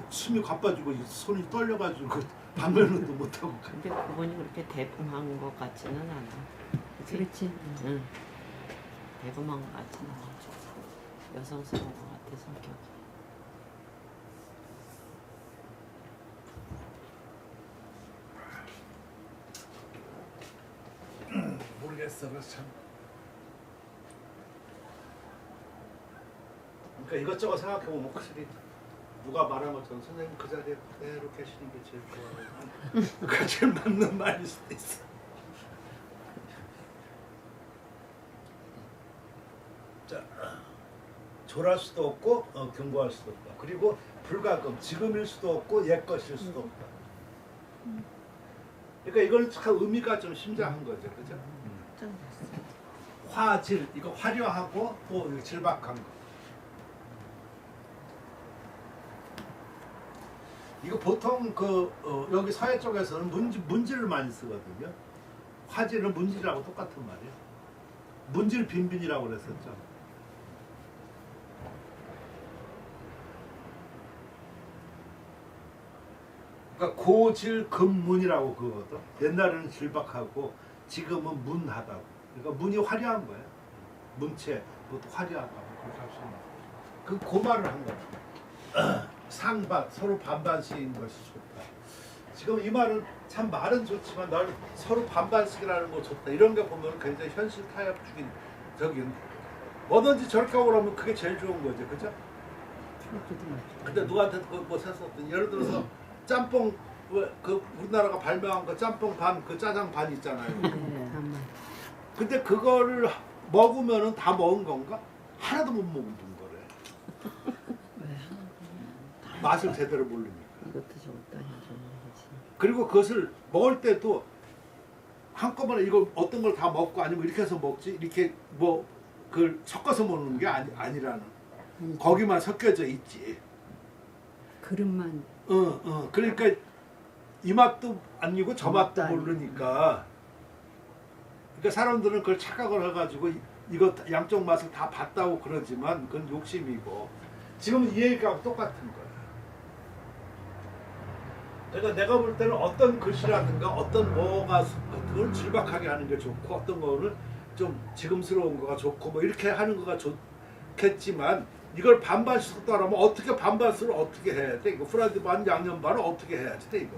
숨이 가빠지고 손이 떨려가지고 반면도 못하고. 근데 그분이 그렇게 대범한 것 같지는 않아. 그치? 그렇지. 응. 대범한 것 같지는 않아. 여성스러운 것 같아. 같아 성격이. 모르겠어, 그래서 참. 그러니까 이것저것 생각해 보면 확실히 누가 말한 것처럼 선생님 그 자리에 그대로 계시는 게 제일 좋아요. 그가 제일 맞는 말일 수도 있어. 자, 졸할 수도 없고 경고할 수도 없다. 그리고 불가금, 지금일 수도 없고 옛 것일 수도 없다. 그러니까 이건 참 의미가 좀 심장한 거죠, 그죠? 화질, 이거 화려하고 또 질박한 거. 이거 보통 여기 서해 쪽에서는 문질을 많이 쓰거든요. 화질은 문질하고 똑같은 말이에요. 문질 빈빈이라고 그랬었죠. 그러니까 고질 금문이라고 그거거든. 옛날에는 질박하고 지금은 문하다고. 그러니까 문이 화려한 거예요. 문체, 그것도 화려하다고 그렇게 할 수 있는. 그 말을 한 거예요. 상반, 서로 반반씩인 것이 좋다. 지금 이 말은 참 말은 좋지만 날 서로 반반씩이라는 거 좋다. 이런 게 보면 굉장히 현실 타협적인 적인. 뭐든지 저렇게 하고 그러면 그게 제일 좋은 거죠, 그죠? 근데 누구한테 그뭐 샀었던 예를 들어서 짬뽕 그 우리나라가 발명한 거 짬뽕 반, 그 짜장 반 있잖아요. 근데 그거를 먹으면은 다 먹은 건가? 하나도 못 먹은 거래. 맛을 제대로 모르니까. 이것도 좋다 해주지. 그리고 그것을 먹을 때도 한꺼번에 이거 어떤 걸 다 먹고 아니면 이렇게 해서 먹지 이렇게 뭐 그걸 섞어서 먹는 게 아니라는. 거기만 섞여져 있지. 그릇만. 그러니까 이 맛도 아니고 저 맛도 모르니까. 그러니까 사람들은 그걸 착각을 해가지고 이거 양쪽 맛을 다 봤다고 그러지만 그건 욕심이고. 지금 이 얘기하고 똑같은 거야. 그러니까 내가 볼 때는 어떤 글씨라든가 어떤 뭐가 그걸 질박하게 하는 게 좋고 어떤 거는 좀 지금스러운 거가 좋고 뭐 이렇게 하는 거가 좋겠지만 이걸 반반씩 섞다라면 어떻게 반반씩을 어떻게 해야 돼? 이거 프라이드 반, 양념 반을 어떻게 해야지 돼 이거?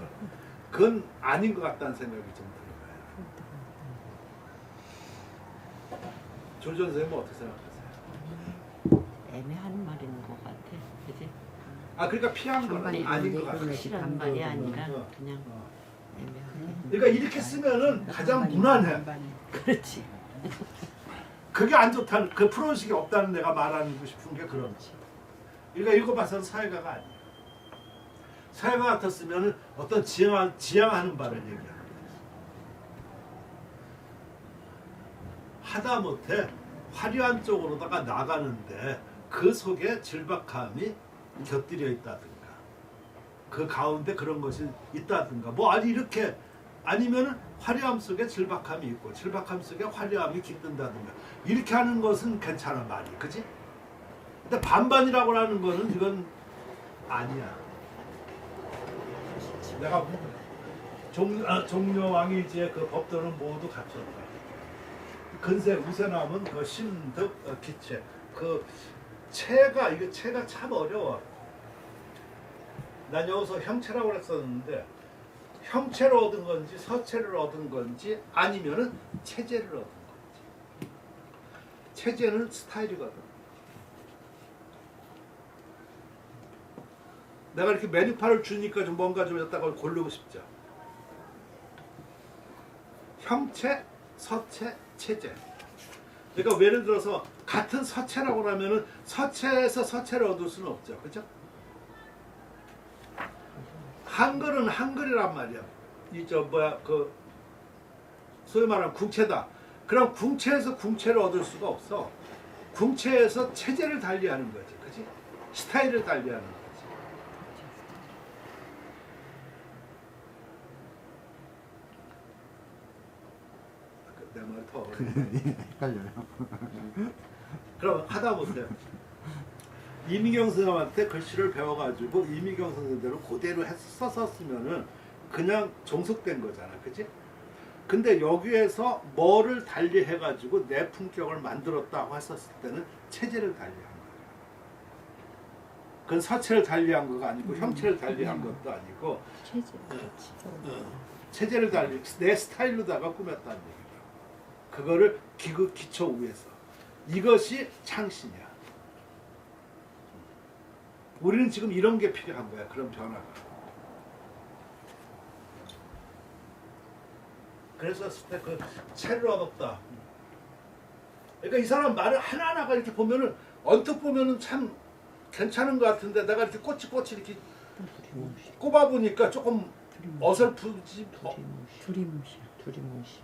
그건 아닌 것 같다는 생각이 좀 들어요. 조전 선생님은 어떻게 생각하세요? 애매한 말인 것 같아, 그지? 아 그러니까 피한 건 반반이 아닌 것 아니고 같아. 확실한 말이 아니라 어. 그냥 애매하게. 그러니까 이렇게 쓰면은 가장 무난해. 그렇지. 그게 안 좋다는 그 프로식이 없다는 내가 말하고 싶은 게 그런 거지. 그러니까 읽어봐서는 사회가가 아니야. 사회가 같았으면 어떤 지향하는 바를 얘기하는 거야. 하다못해 화려한 쪽으로다가 나가는데 그 속에 질박함이 곁들여 있다든가 그 가운데 그런 것이 있다든가 뭐 아니 이렇게 아니면은 화려함 속에 질박함이 있고 질박함 속에 화려함이 깃든다든가 이렇게 하는 것은 괜찮아 말이 그지? 근데 반반이라고 하는 거는 이건 아니야. 내가 종려왕이지의 그 법도는 모두 갖췄다. 근세 우세남은 그 신득 기체 그 체가 이거 체가 참 어려워. 난 여기서 형체라고 했었는데 형체를 얻은 건지 서체를 얻은 건지 아니면은 체제를 얻은 건지. 체제는 스타일이거든. 내가 이렇게 메뉴판을 주니까 좀 뭔가 좀 여기다가 고르고 싶죠. 형체, 서체, 체제. 그러니까 예를 들어서 같은 서체라고 하면은 서체에서 서체를 얻을 수는 없죠. 그죠? 한글은 한글이란 말이야. 그 소위 말하는 궁체다. 그럼 궁체에서 궁체를 얻을 수가 없어. 궁체에서 체제를 달리하는 거지. 그지? 스타일을 달리하는 거지. 내 말 더 어려워. 헷갈려요. 그럼 하다못해 이미경 선생님한테 글씨를 배워가지고 이미경 선생님대로 그대로 썼었으면은 그냥 종속된 거잖아, 그치? 근데 여기에서 뭐를 달리해가지고 내 품격을 만들었다고 했었을 때는 체제를 달리한 거야. 그건 서체를 달리한 거가 아니고 형체를 달리한 것도 아니고 체질. 체제를 달리 내 스타일로다가 꾸몄다는 얘기다. 그거를 기초 위에서 이것이 창신이야. 우리는 지금 이런 게 필요한 거야. 그런 변화가. 그래서 그 체를 얻었다. 그러니까 이 사람 말을 하나하나가 이렇게 보면은 언뜻 보면은 참 괜찮은 것 같은데 내가 이렇게 꼬치꼬치 이렇게 꼽아보니까 조금 어설프지. 두리뭉실. 두리뭉실.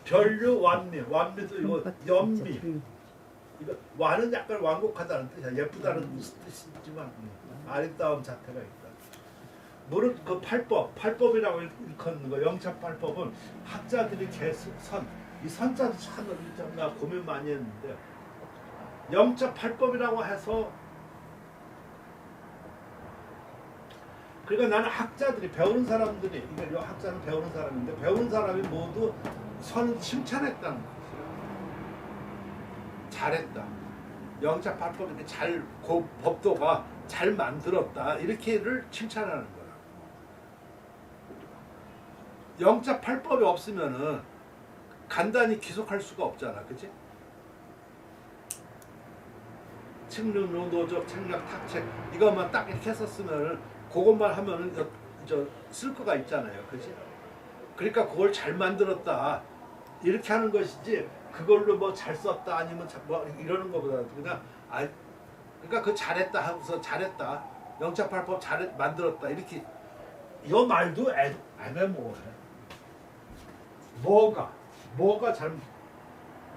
변류 완미도 이거 연미. 두리뭉실. 이거 완은 약간 완곡하다는 뜻이야. 예쁘다는 뜻이지만 아름다운 자태가 있다. 무릇 그 팔법이라고 일컫는 거 영착팔법은 학자들이 이 선자도 참 나 고민 많이 했는데 영착팔법이라고 해서 그러니까 나는 학자들이 배우는 사람들이 이게 학자는 배우는 사람인데 배우는 사람이 모두 선을 칭찬했다는 거예요. 잘했다. 영착팔법 이렇게 잘 법도가 잘 만들었다. 이렇게를 칭찬하는 거야. 영착팔법이 없으면은 간단히 기속할 수가 없잖아, 그치? 칙릉, 노적, 책략, 탁책 이것만 딱 이렇게 했었으면은 그것만 하면은 쓸 거가 있잖아요, 그치? 그러니까 그걸 잘 만들었다 이렇게 하는 것이지. 그걸로 뭐 잘 썼다 아니면 뭐 이러는 것보다 그냥 그러니까 그 잘했다 하고서 잘했다 영착팔법 잘 만들었다 이렇게 이 말도 애매모호해. 뭐가 잘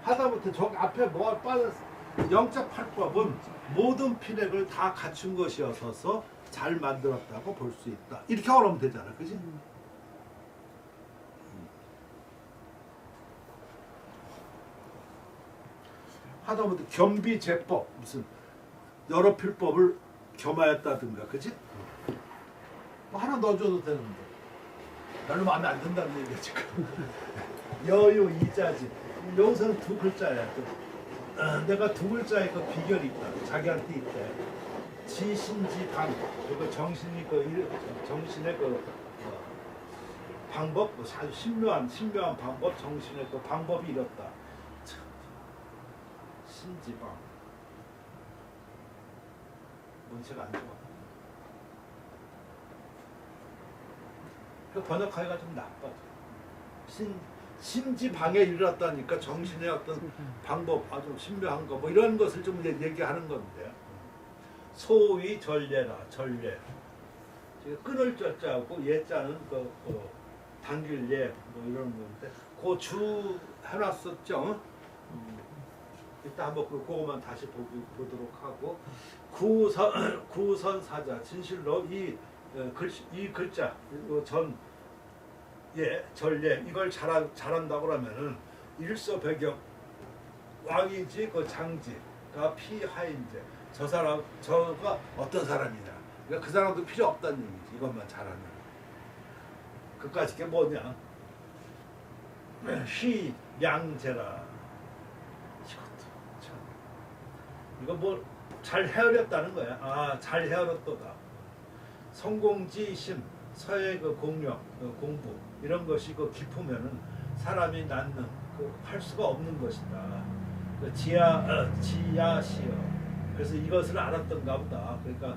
하다못해 저기 앞에 뭐가 빠졌어. 영착팔법은 모든 필액을 다 갖춘 것이어서 잘 만들었다고 볼 수 있다. 이렇게 하면 되잖아, 그지? 하다못해 겸비제법 무슨 여러 필법을 겸하였다든가, 그지? 뭐 하나 넣어줘도 되는데 별로 마음에 안 든다는 얘기야 지금. 여유 이자지. 여기서는 두 글자야. 내가 두 글자의 그 비결이 있다. 자기한테 있대. 지신지방. 그 정신이 정신의 방법, 아주 신묘한 방법, 정신의 그 방법이 이렇다. 참. 신지방. 문체가 안 좋아. 그 번역하기가 좀 나빠. 심지방에 이르렀다니까 정신의 어떤 방법, 아주 신묘한 거, 뭐 이런 것을 좀 얘기하는 건데. 소위 전례라, 전례. 끊을 자자고 예자는 당길 예, 뭐 이런 건데. 그 주 해놨었죠. 이따 한번 그거만 다시 보도록 하고. 구선사자, 진실로 이 글자, 전례 이걸 잘한다고 그러면은 일서배경 왕이지 그 장지가 피하인제 저가 어떤 사람이냐. 그러니까 그 사람도 필요 없다는 얘기지. 이것만 잘하면. 그까짓 게 뭐냐. 희양제라. 이것도 참. 이거 뭐 잘 헤아렸다는 거야. 아, 잘 헤아렸도다. 성공지심, 서의 그 공력, 공부 이런 것이 깊으면은 사람이 낳는 할 수가 없는 것이다. 지야시여. 그래서 이것을 알았던가 보다. 그러니까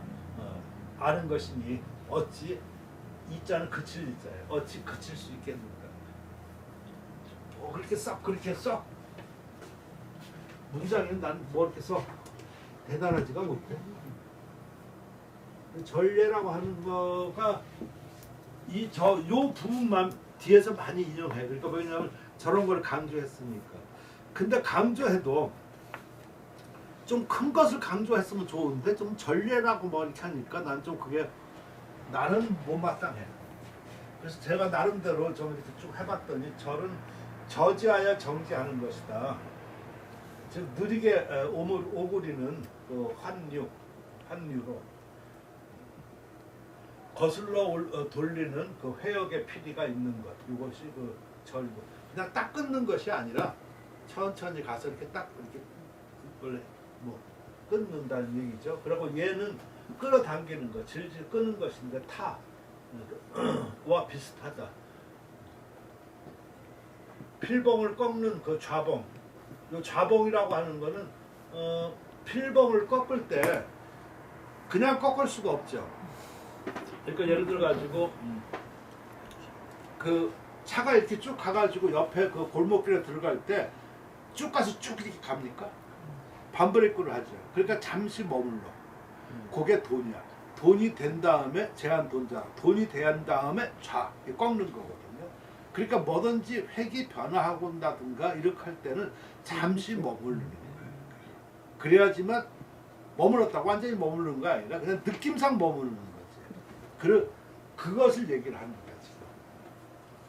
아는 것이니 어찌 이자는 그칠 이자예요. 어찌 그칠 수 있겠는가. 그렇게 써. 문장에는 난 뭐 이렇게 써. 대단하지가 못해. 전례라고 하는 거가 요 부분만 뒤에서 많이 인용해. 그러니까 뭐냐면 저런 걸 강조했으니까. 근데 강조해도 좀 큰 것을 강조했으면 좋은데 좀 전례라고 뭐 이렇게 하니까 난 좀 그게 나는 못마땅해. 그래서 제가 나름대로 좀 이렇게 쭉 해봤더니 절은 저지하여 정지하는 것이다. 즉 느리게 오구리는 그 환류로 거슬러 돌리는 그 회역의 피리가 있는 것. 이것이 그 절고 그냥 딱 끊는 것이 아니라 천천히 가서 이렇게 딱 이렇게 원래 뭐 끊는다는 얘기죠. 그리고 얘는 끌어당기는 거, 질질 끄는 것인데 타와 비슷하다. 필봉을 꺾는 그 좌봉, 이 좌봉이라고 하는 거는 필봉을 꺾을 때 그냥 꺾을 수가 없죠. 그러니까 예를 들어 가지고 그 차가 이렇게 쭉 가가지고 옆에 그 골목길에 들어갈 때 쭉 가서 쭉 이렇게 갑니까? 반브레이크를 하죠. 그러니까 잠시 머물러. 그게 돈이야. 돈이 된 다음에 제한 돈자. 돈이 된 다음에 꺾는 거거든요. 그러니까 뭐든지 획이 변화하고 온다든가 이렇게 할 때는 잠시 머무르는 거예요. 그래야지만 머물렀다고 완전히 머무르는 거 아니라 그냥 느낌상 머무르는 거지. 그것을 얘기를 하는 거야 지금.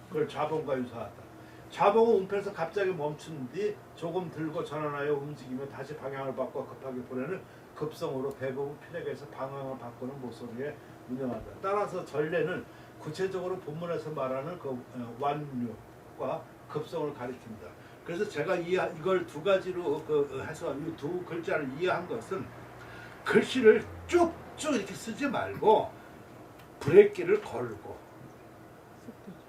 그걸 좌봉과 유사하다. 좌봉은 운편에서 갑자기 멈춘 뒤 조금 들고 전환하여 움직이며 다시 방향을 바꿔 급하게 보내는 급성으로 대부분 필력에서 방향을 바꾸는 모서리에 운영한다. 따라서 전례는 구체적으로 본문에서 말하는 그 완류과 급성을 가리킨다. 그래서 제가 이걸 두 가지로 해서 이 두 글자를 이해한 것은 글씨를 쭉쭉 이렇게 쓰지 말고 브레이크를 걸고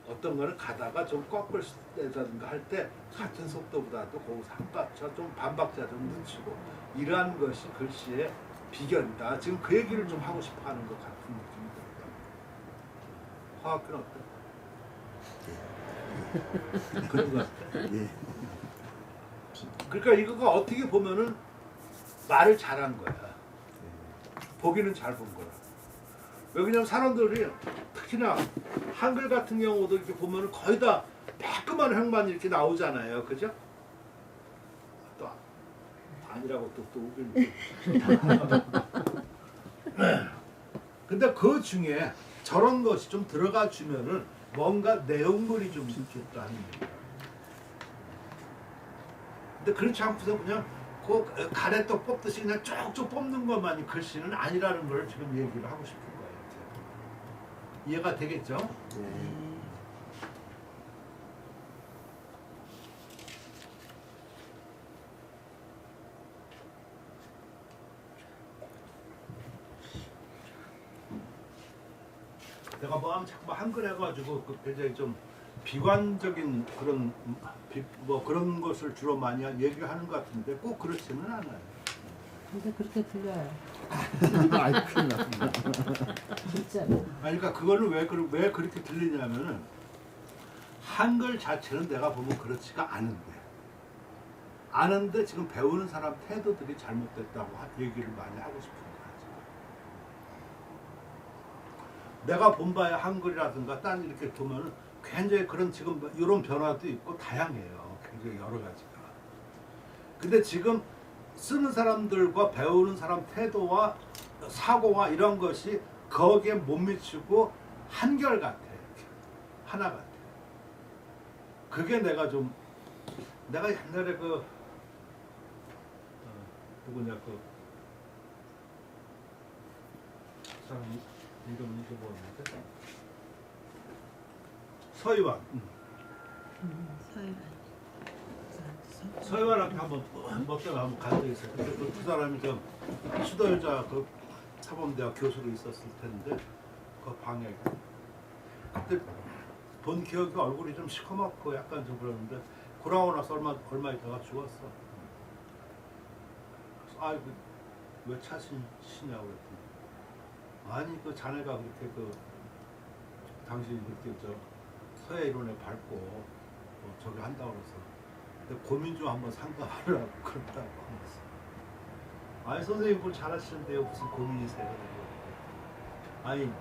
어떤 거는 가다가 좀 꺾을 때든가 할 때 같은 속도보다도 거기서 한 박자 좀 반 박자 좀 늦추고 이러한 것이 글씨의 비결이다. 지금 그 얘기를 좀 하고 싶어 하는 것 같은 느낌이 듭니다. 화학교는 어때? 그런 것 같아. 예. 그러니까 이거가 어떻게 보면은 말을 잘한 거야. 보기는 잘 본 거야. 왜냐면 사람들이 특히나 한글 같은 경우도 이렇게 보면은 거의 다 매끄만 획만 이렇게 나오잖아요. 그죠? 또 아니라고 또 우길. 근데 그 중에 저런 것이 좀 들어가 주면은 뭔가 내용물이 좀 있겠다는 얘기야. 근데 그렇지 않고서 그냥 그 가래떡 뽑듯이 그냥 쭉쭉 뽑는 것만이 글씨는 아니라는 걸 지금 얘기를 하고 싶은 거예요. 이해가 되겠죠? 예. 내가 뭐 자꾸 한글 해가지고 굉장히 좀 비관적인 그런 그런 것을 주로 많이 얘기하는 것 같은데 꼭 그렇지는 않아요. 근데 그렇게 들려요. 아이 큰일 났다. 진짜로. 그러니까 그거는 왜 그렇게 들리냐면은 한글 자체는 내가 보면 그렇지가 않은데 지금 배우는 사람 태도들이 잘못됐다고 얘기를 많이 하고 싶은 거야. 내가 본 바에 한글이라든가 딴 이렇게 보면은 굉장히 그런 지금 이런 변화도 있고 다양해요. 굉장히 여러 가지가. 근데 지금 쓰는 사람들과 배우는 사람 태도와 사고와 이런 것이 거기에 못 미치고 한결같아. 하나 같아. 그게 내가 옛날에 누구냐 사람 이름이 뭐였는데 서희완. 서희완한테 한번 간 적이 있어요. 근데 그 두 사람이 수도여자 사범대학 교수로 있었을 텐데 그 방에 그때 본 기억이 얼굴이 좀 시커멓고 약간 좀 그러는데 돌아오고 나서 얼마 있다가 죽었어. 아이고 왜 차시냐고 그랬더니 아니 자네가 그렇게 당신이 그렇게 서해 이론에 밟고 저기 한다고 그래서 근데 고민 좀 한번 상담하라고 그랬다고 하면서 아니 선생님 그걸 잘하시는데요 무슨 고민이세요? 아니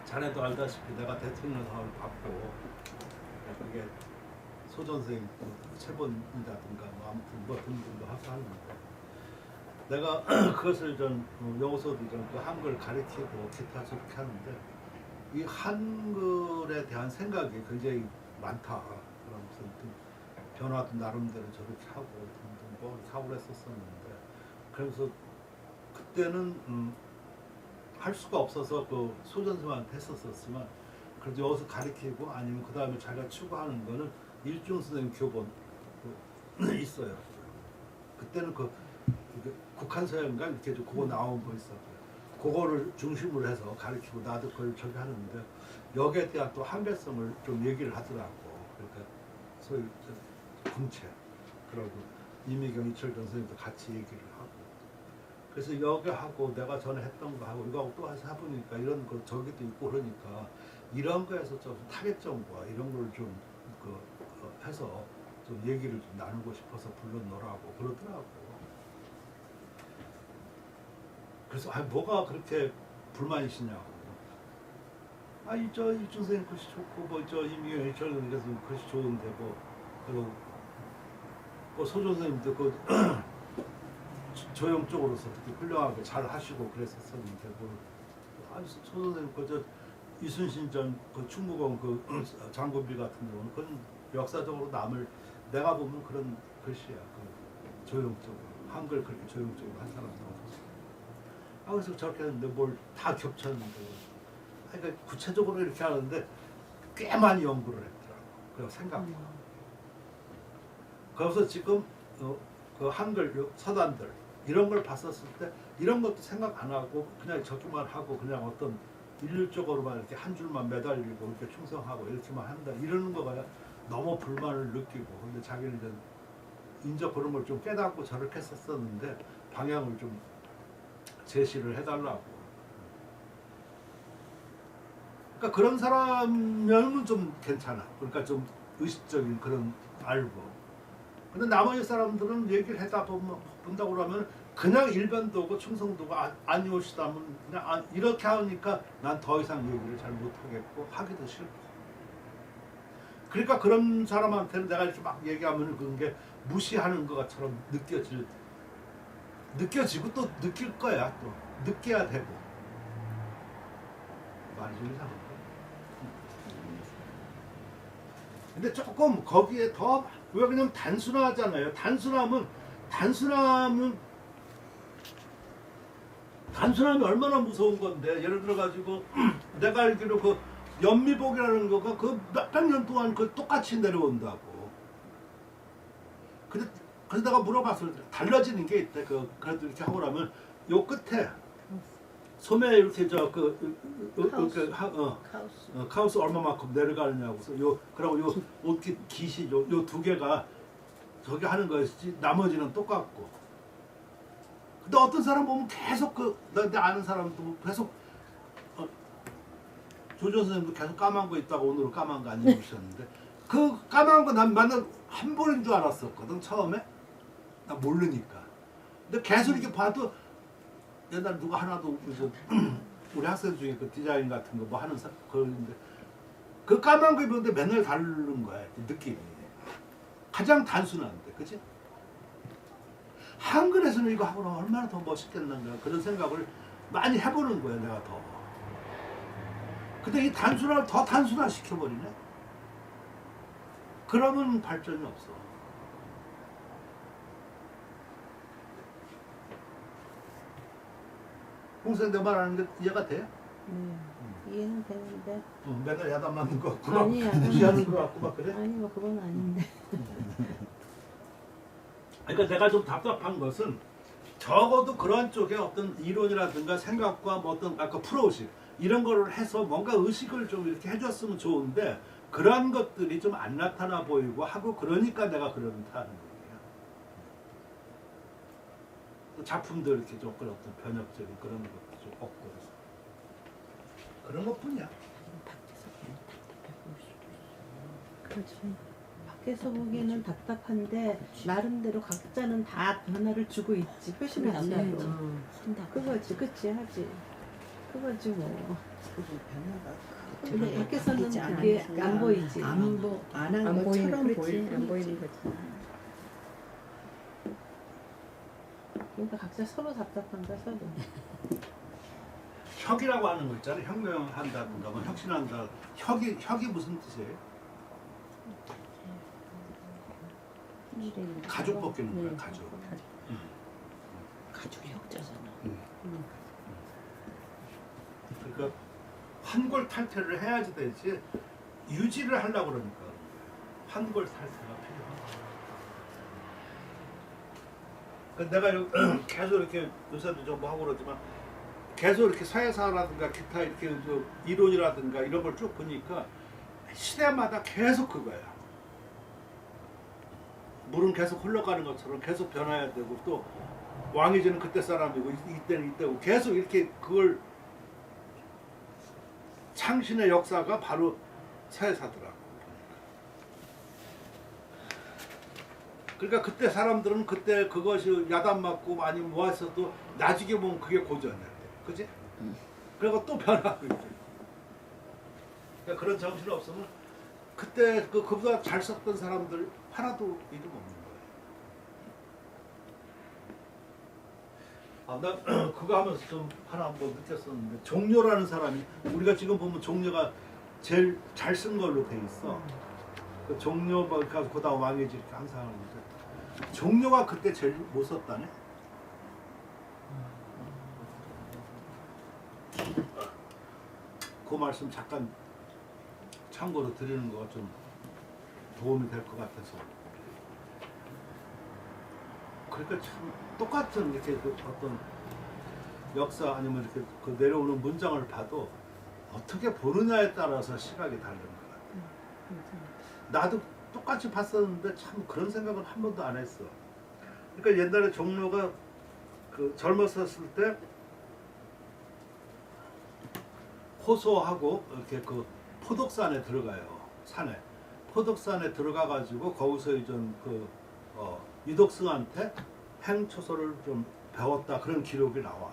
자네도 알다시피 내가 대통령상을 받고 그게 소전생 채번이라든가 아무튼 등등도 하고 하는데 내가 그것을 영어서도 한글 가르치고 기타 저렇게 하는데 이 한글에 대한 생각이 굉장히 많다. 그런 무슨 변화도 나름대로 저렇게 하고 등등 사고를 했었었는데 그래서 그때는 할 수가 없어서 소전생한테 했었지만 그래도 여기서 가르치고 아니면 그 다음에 자기가 추구하는 거는 일중 선생님 교본 있어요. 그때는 그 국한서연가 이렇게 좀 그거 나온 거 있어. 그거를 중심으로 해서 가르치고 나도 그걸 저기 하는데 여기에 대한 또 한계성을 좀 얘기를 하더라고. 그러니까 소위 궁체 그러고 이미경 이철경 선생님도 같이 얘기를 하고. 그래서 여기 하고 내가 전에 했던 거 하고 이거하고 또 해서 해보니까 이런 거 저기도 있고 그러니까 이런 거에서 좀 타겟점과 이런 걸 좀 해서 좀 얘기를 좀 나누고 싶어서 불러놓으라고 그러더라고. 그래서 뭐가 그렇게 불만이시냐고. 저 이준 선생님 글씨 좋고 뭐 저 이미경 이철경 그래서 글씨 좋은데 뭐 그리고 소준 선생님도 그 조형 쪽으로서 그렇게 훌륭하게 잘 하시고 그랬었는데 뭐 소준 선생님 그저 이순신 전 그 충무공 그 장군비 같은 경우는 그건 역사적으로 남을 내가 보면 그런 글씨야. 그 조형적으로 한글 그렇게 조형적으로 한 사람도 없어. 그래서 저렇게 했는데 뭘 다 겹쳤는데 그러니까 구체적으로 이렇게 하는데 꽤 많이 연구를 했더라고. 그리고 생각과. 그래서 지금 그 한글 서단들 이런 걸 봤었을 때 이런 것도 생각 안 하고 그냥 저기만 하고 그냥 어떤 일률적으로만 이렇게 한 줄만 매달리고 이렇게 충성하고 이렇게만 한다 이러는 거가 너무 불만을 느끼고 근데 자기는 이제 인적 그런 걸 좀 깨닫고 저렇게 했었는데 방향을 좀 제시를 해달라고. 그러니까 그런 사람이면 좀 괜찮아. 그러니까 좀 의식적인 그런 알고. 근데 나머지 사람들은 얘기를 해다 본다고 그러면 그냥 일변도고 충성도가 아니오시다면 그냥 이렇게 하니까 난 더 이상 얘기를 잘 못하겠고 하기도 싫고. 그러니까 그런 사람한테는 내가 이렇게 막 얘기하면 그런 게 무시하는 것처럼 느껴지고 또 느낄 거야. 또 느껴야 되고. 말이 좀 이상한 거야. 근데 조금 거기에 더 왜 그냥 단순하잖아요. 단순함이 얼마나 무서운 건데 예를 들어 가지고 내가 알기로 그 연미복이라는 거가 그 몇백 년 동안 그 똑같이 내려온다고. 그래서 내가 물어봤을 때 달라지는 게 있대. 그래도 이렇게 하고 나면 요 끝에 소매 이렇게 카우스 얼마만큼 내려가느냐고. 그리고 요 깃이 요 두 개가 저기 하는 것이지 나머지는 똑같고. 근데 어떤 사람 보면 계속 내 아는 사람도 계속 조전 선생님도 계속 까만 거 있다고 오늘은 까만 거 안 입으셨는데 그 까만 거 난 만나 한 번인 줄 알았었거든 처음에. 나 모르니까. 근데 계속 이렇게 봐도 옛날 누가 하나도 우리 학생 중에 그 디자인 같은 거 뭐 하는 그런데 그 까만 거 입었는데 맨날 다른 거야 느낌이. 가장 단순한데 그치? 한글에서는 이거 하고 나면 얼마나 더 멋있겠는가 그런 생각을 많이 해보는 거야 내가 더. 근데 이 단순함을 더 단순화 시켜버리네. 그러면 발전이 없어. 홍선 내 말하는 게 이해가 돼? 이해는 되는데 맨날 야단 맞는 거 같고 아니, 야단 무시하는 거 같고 막 그래? 아니 뭐 그건 아닌데 그러니까 내가 좀 답답한 것은 적어도 그런 쪽에 어떤 이론이라든가 생각과 뭐 어떤 아까 프로의식 이런 거를 해서 뭔가 의식을 좀 이렇게 해줬으면 좋은데 그런 것들이 좀 안 나타나 보이고 하고 그러니까 내가 그렇다는 거예요. 또 작품도 이렇게 조금 어떤 변혁적인 그런 것도 좀 없고 그래서 그런 것뿐이야. 그렇지. 밖에서 보기에는 답답한데 나름대로 각자는 다 변화를 주고 있지. 표시를 안 그렇지. 나도. 그거지, 그치 하지. 그거지 뭐. 근데 밖에서는 그게 안 보이지. 안 한 보이는 것처럼 그렇지. 안 보이는 거지. 그러니까 각자 서로 답답한 거야 서로. 혁이라고 하는 거 있잖아요. 혁명한다든가 뭐 혁신한다. 혁이 무슨 뜻이에요? 가죽 벗기는 거야. 가죽. 가죽 혁자잖아. 그러니까 환골 탈퇴를 해야지 되지 유지를 하려고 그러니까 환골 탈퇴가 필요하다. 내가 계속 이렇게 요새도 좀 뭐 하고 그러지만 계속 이렇게 서예사라든가 기타 이렇게 이론이라든가 이런 걸 쭉 보니까 시대마다 계속 그거야. 물은 계속 흘러가는 것처럼 계속 변해야 되고 또 왕이지는 그때 사람이고 이때는 이때고 계속 이렇게 그걸 창신의 역사가 바로 서예사더라고. 그러니까 그때 사람들은 그때 그것이 야단 맞고 아니면 뭐 했어도 나중에 보면 그게 고전이야. 그지? 그리고 또 변하고 있지. 그러니까 그런 정신이 없으면 그때 그보다 잘 썼던 사람들 하나도 이름 없는 거예요. 나 그거 하면서 좀 하나 한번 느꼈었는데 종료라는 사람이 우리가 지금 보면 종료가 제일 잘 쓴 걸로 돼 있어. 그 종료가 그다음 왕이지 이렇게 항상 하는데 종료가 그때 제일 못 썼다네. 그 말씀 잠깐 참고로 드리는 거가 좀 도움이 될 것 같아서. 그러니까 참 똑같은 이렇게 어떤 역사 아니면 이렇게 내려오는 문장을 봐도 어떻게 보느냐에 따라서 시각이 다른 것 같아요. 나도 똑같이 봤었는데 참 그런 생각은 한 번도 안 했어. 그러니까 옛날에 종로가 젊었었을 때 호소하고 이렇게 포독산에 들어가요. 산에 포독산에 들어가 가지고 거기서 이전 이덕승한테 행초소를 좀 배웠다 그런 기록이 나와.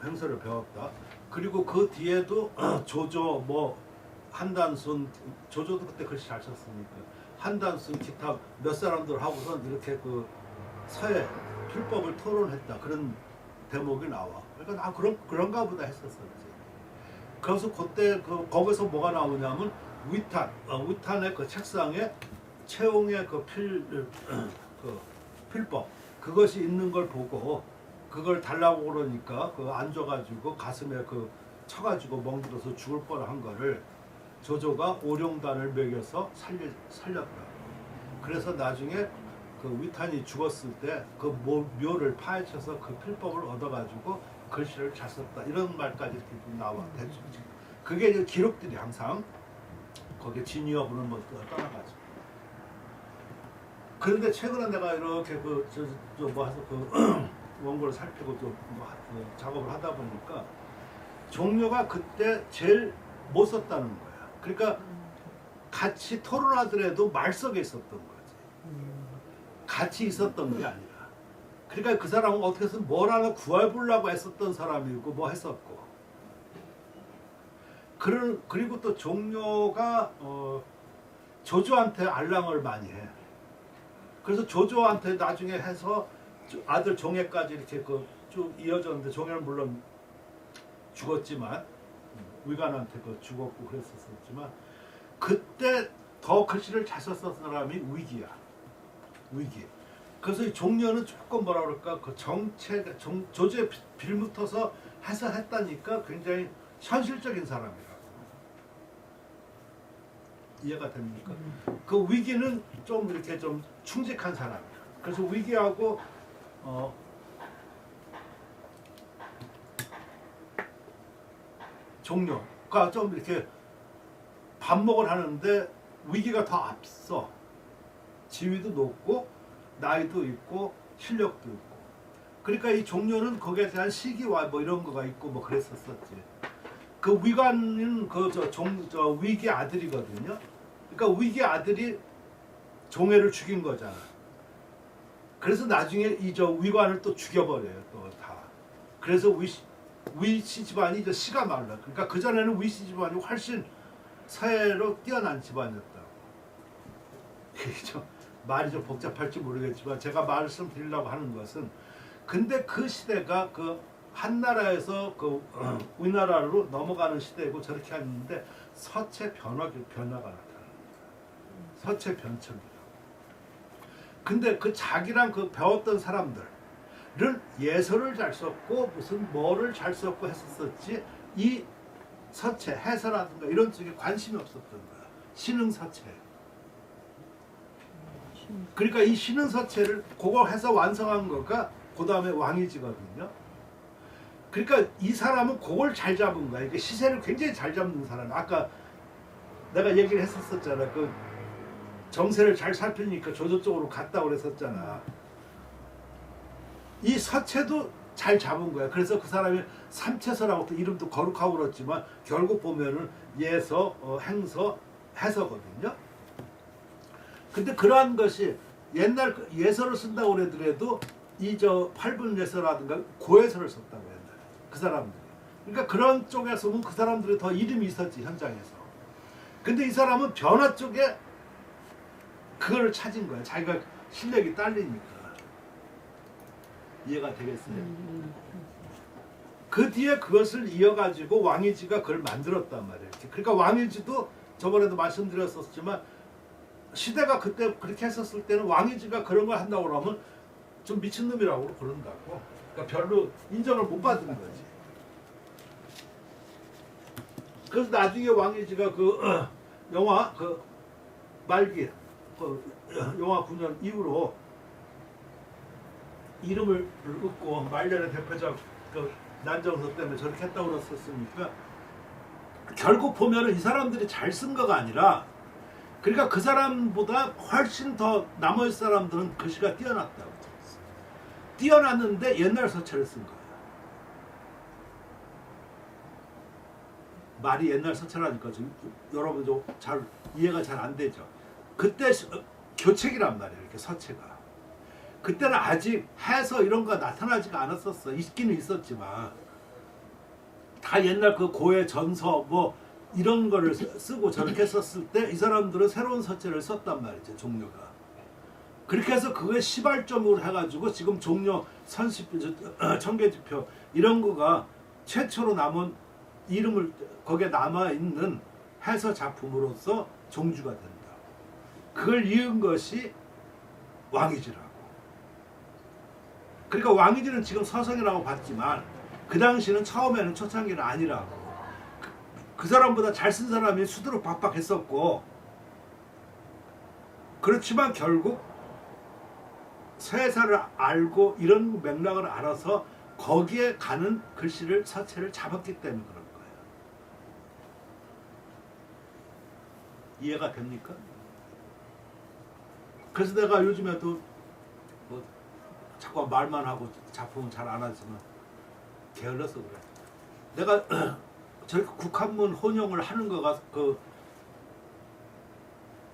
행서를 배웠다. 그리고 그 뒤에도 조조 한단순 조조도 그때 글씨 잘 썼으니까 한단순 기타 몇 사람들 하고서 이렇게 서예 필법을 토론했다 그런 대목이 나와. 그러니까 그런가 보다 했었어. 그래서 그때 거기서 뭐가 나오냐면 위탄의 그 책상에 채용의 필법 그것이 있는 걸 보고 그걸 달라고 그러니까 안 줘가지고 가슴에 쳐가지고 멍들어서 죽을 뻔한 거를 조조가 오룡단을 먹여서 살렸다. 그래서 나중에 위탄이 죽었을 때 묘를 파헤쳐서 그 필법을 얻어가지고 글씨를 잘 썼다. 이런 말까지 나와. 대충. 그게 이제 기록들이 항상 거기에 진위여부는 뭐 떠나가지고. 그런데 최근에 내가 이렇게 원고를 살피고 작업을 하다 보니까 종료가 그때 제일 못 썼다는 거야. 그러니까 같이 토론하더라도 말석에 있었던 거지. 같이 있었던 게 아니라. 그러니까 그 사람은 어떻게 해서 뭘 하나 구해보려고 했었던 사람이고 뭐 했었고. 그리고 또 종료가 조조한테 알랑을 많이 해. 그래서 조조한테 나중에 해서 아들 종애까지 이렇게 쭉 이어졌는데 종애는 물론 죽었지만 위관한테 죽었고 그랬었지만 그때 더 글씨를 잘 썼던 사람이 위기야. 위기. 그래서 이 종료는 조금 뭐라 그럴까 조조에 빌붙어서 해서 했다니까 굉장히 현실적인 사람이라고. 이해가 됩니까? 그 위기는 좀 이렇게 좀 충직한 사람이야. 그래서 위기하고 종료가 좀 이렇게 반목을 하는데 위기가 더 앞서. 지위도 높고 나이도 있고 실력도 있고. 그러니까 이 종료는 거기에 대한 시기와 뭐 이런 거가 있고 뭐 그랬었었지. 그 위관은 위기 아들이거든요. 그러니까 위기 아들이 종애를 죽인 거잖아. 그래서 나중에 위관을 또 죽여버려요. 또 다. 그래서 위씨 집안이 이제 씨가 말라. 그러니까 그 전에는 위씨 집안이 훨씬 서예로 뛰어난 집안이었다고. 말이 좀 복잡할지 모르겠지만 제가 말씀드리려고 하는 것은 근데 그 시대가 한나라에서 우리나라로 넘어가는 시대고 저렇게 하는데 서체 변화가 나타나는 거예요. 서체 변천이라고. 근데 자기랑 배웠던 사람들은 예설을 잘 썼고 무슨 뭐를 잘 썼고 했었지 이 서체 해설라든가 이런 쪽에 관심이 없었던 거야. 신흥 서체. 그러니까 이 신은 서체를 그거 해서 완성한 거가 그 다음에 왕이지거든요. 그러니까 이 사람은 그걸 잘 잡은 거야. 이게 시세를 굉장히 잘 잡는 사람. 아까 내가 얘기를 했었잖아. 그 정세를 잘 살피니까 조조 쪽으로 갔다 그랬었잖아. 이 서체도 잘 잡은 거야. 그래서 그 사람이 삼채서라고 또 이름도 거룩하고 그렇지만 결국 보면은 예서, 행서, 해서거든요. 근데 그러한 것이 옛날 예서를 쓴다고 그러더라도 이 저 팔분예서라든가 고예서를 썼다고 옛날에 그 사람들이. 그러니까 그런 쪽에서 보면 그 사람들이 더 이름이 있었지 현장에서. 근데 이 사람은 변화 쪽에 그거를 찾은 거야. 자기가 실력이 딸리니까. 이해가 되겠어요? 그 뒤에 그것을 이어가지고 왕이지가 그걸 만들었단 말이에요. 그러니까 왕이지도 저번에도 말씀드렸었지만 시대가 그때 그렇게 했었을 때는 왕이지가 그런 걸 한다고 그러면 좀 미친놈이라고 그런다고. 그러니까 별로 인정을 못 받은 거지. 그래서 나중에 왕이지가 그 영화 그 말기 그 영화 9년 이후로 이름을 얻고 말년의 대표작 그 난정서 때문에 저렇게 했다고 그랬었으니까 결국 보면은 이 사람들이 잘 쓴 거가 아니라 그러니까 그 사람보다 훨씬 더 나머지 사람들은 글씨가 뛰어났다고. 뛰어났는데 옛날 서체를 쓴 거야. 말이 옛날 서체라니까 좀 여러분 좀 잘 이해가 잘 안 되죠. 그때 교책이란 말이에요. 이렇게 서체가. 그때는 아직 해서 이런 거 나타나지가 않았었어. 있기는 있었지만 다 옛날 그 고해 전서 뭐 이런 거를 쓰고 저렇게 썼을 때 이 사람들은 새로운 서체를 썼단 말이죠. 종료가. 그렇게 해서 그게 시발점으로 해가지고 지금 종료 선시표 청계지표 이런 거가 최초로 남은 이름을 거기에 남아있는 해서 작품으로서 종주가 된다. 그걸 이은 것이 왕이지라고. 그러니까 왕이지는 지금 서성이라고 봤지만 그 당시는 처음에는 초창기는 아니라고. 그 사람보다 잘 쓴 사람이 수두룩 박박했었고 그렇지만 결국 세사를 알고 이런 맥락을 알아서 거기에 가는 글씨를 서체를 잡았기 때문에 그런 거예요. 이해가 됩니까? 그래서 내가 요즘에도 뭐 자꾸 말만 하고 작품은 잘 안 하지만 게을러서 그래. 내가 저렇게 국한문 혼용을 하는 거가 그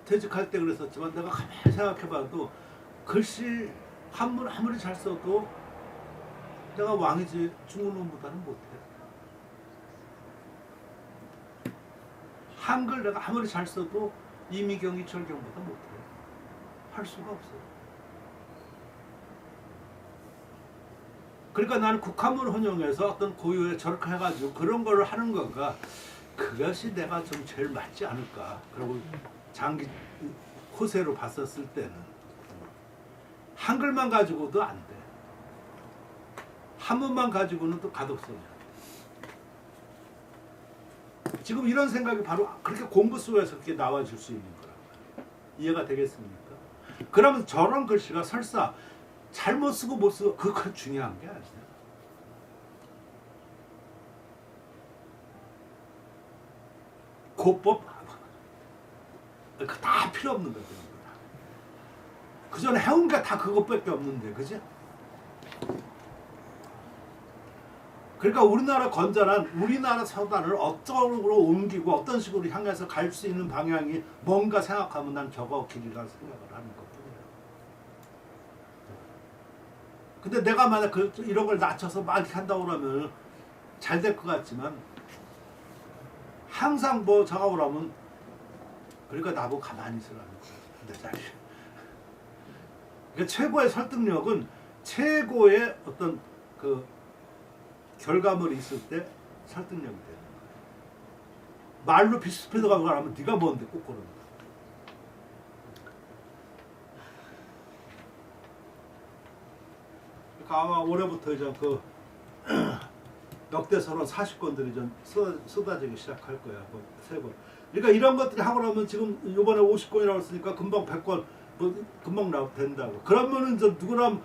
퇴직할 때 그랬었지만 내가 가만히 생각해봐도 글씨 한문 아무리 잘 써도 내가 왕이지 중국놈보다는 못해. 한글 내가 아무리 잘 써도 이미경, 이철경보다 못해. 할 수가 없어. 그러니까 나는 국한문 혼용해서 어떤 고유에 저렇게 해가지고 그런 걸 하는 거가 그것이 내가 좀 제일 맞지 않을까. 그리고 장기 호세로 봤었을 때는 한글만 가지고도 안 돼. 한문만 가지고는 또 가독성이야. 지금 이런 생각이 바로 그렇게 공부 속에서 그렇게 나와줄 수 있는 거라고요. 이해가 되겠습니까? 그러면 저런 글씨가 설사 잘못 쓰고 못 쓰고 그거 중요한 게 아니야. 고법 다 필요 없는 거야. 그 전에 해온 게 다 그것밖에 없는데, 그지? 그러니까 우리나라 건전한 우리나라 서단을 어쩌로 옮기고 어떤 식으로 향해서 갈 수 있는 방향이 뭔가 생각하면 난 저거 길이라는 생각을 하는 것뿐이에요. 근데 내가 만약 이런 걸 낮춰서 막 이렇게 한다고 그러면 잘 될 것 같지만 항상 뭐 저거 그러면 그러니까 나보고 가만히 있으라는 거야. 내 자리. 그러니까 최고의 설득력은 최고의 어떤 그 결과물이 있을 때 설득력이 되는 거야. 말로 비슷해서 가고 하면 네가 뭔데 꼭 그러는 거야. 그러니까 아마 올해부터 이제 그 역대서론 40권들이 좀 쏟아지기 시작할 거야. 세 권. 그러니까 이런 것들이 하고 나면 지금 이번에 50권이라고 했으니까 금방 100권 뭐 금방 나오 된다고. 그러면은 저 누구나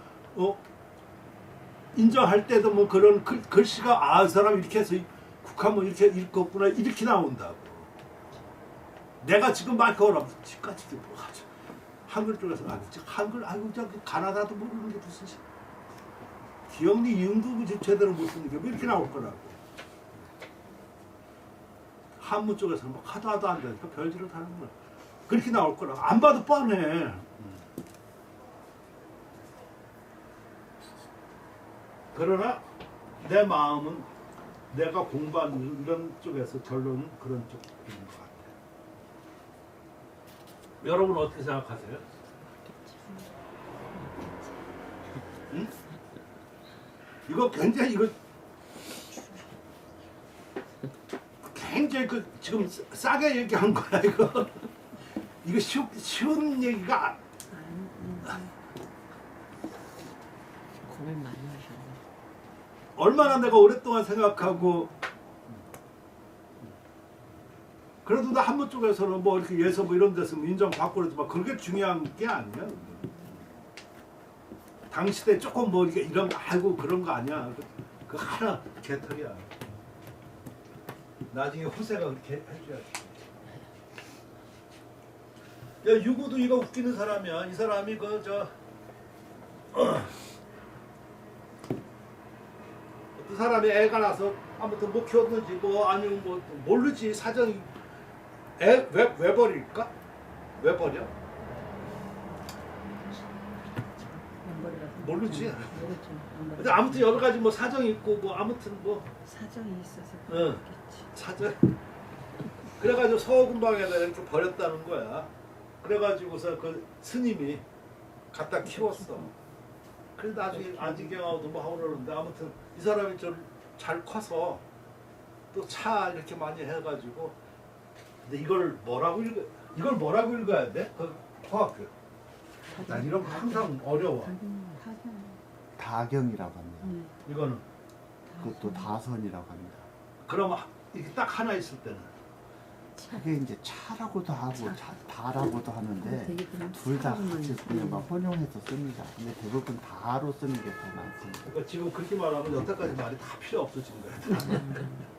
인정할 때도 뭐 그런 글씨가 이 사람 이렇게 해서 국한문 이렇게 읽었구나 이렇게 나온다고. 내가 지금 말 걸어 지금까지도 뭐 하죠. 한글 쪽에서 한글 아이고 저 가나다도 모르는 게 무슨 기억니 이응도 제대로 못 쓰는 게 왜 이렇게 나올 거라고. 한문 쪽에서는 뭐 하도 안 되니까 별지를 하는 거야. 그렇게 나올 거라고. 안 봐도 뻔해. 그러나 내 마음은 내가 공부한 이런 쪽에서 결론은 그런 쪽인 것 같아요. 여러분 어떻게 생각하세요? 응? 이거 굉장히 굉장히 지금 싸게 얘기한 거야 이거. 이거 쉬운 얘기가 고민 많이 하셨네. 얼마나 내가 오랫동안 생각하고 그래도 나 한문 쪽에서는 뭐 이렇게 예서 뭐 이런 데서 인정받고 그러지만 그게 중요한 게 아니야. 당시 때 조금 뭐 이런 거 아이고 그런 거 아니야. 그 하나 개털이야. 나중에 후세가 그렇게 해줘야지. 야 유구도 이거 웃기는 사람이야. 이 사람이 어떤 사람이 애가 나서 아무튼 뭐 키웠는지 뭐 아니면 뭐 모르지 사정이 애 왜 버릴까? 왜 버려? 모르지. 근데 아무튼 여러 가지 뭐 사정이 있고 뭐 아무튼 뭐 사정이 있어서 응. 그렇겠지. 사정. 그래가지고 서구금방에다 이렇게 버렸다는 거야. 그래가지고서 그 스님이 갖다 키웠어. 그래서 나중에 안진경하고도 뭐 하고 그러는데 아무튼 이 사람이 좀 잘 커서 또 차 이렇게 많이 해가지고 근데 이걸 뭐라고 읽어야 돼? 그 화학교. 난 이런 거 항상 어려워. 다경이라고 합니다. 이거는 그것도 다선이라고 합니다. 그럼 이게 딱 하나 있을 때는 그게 이제 차라고도 하고 다라고도 하는데 둘 다 같이 그냥 막 혼용해서 씁니다. 근데 대부분 다로 쓰는 게 더 많습니다. 그러니까 지금 그렇게 말하면 여태까지 말이 다 필요 없어진 거야.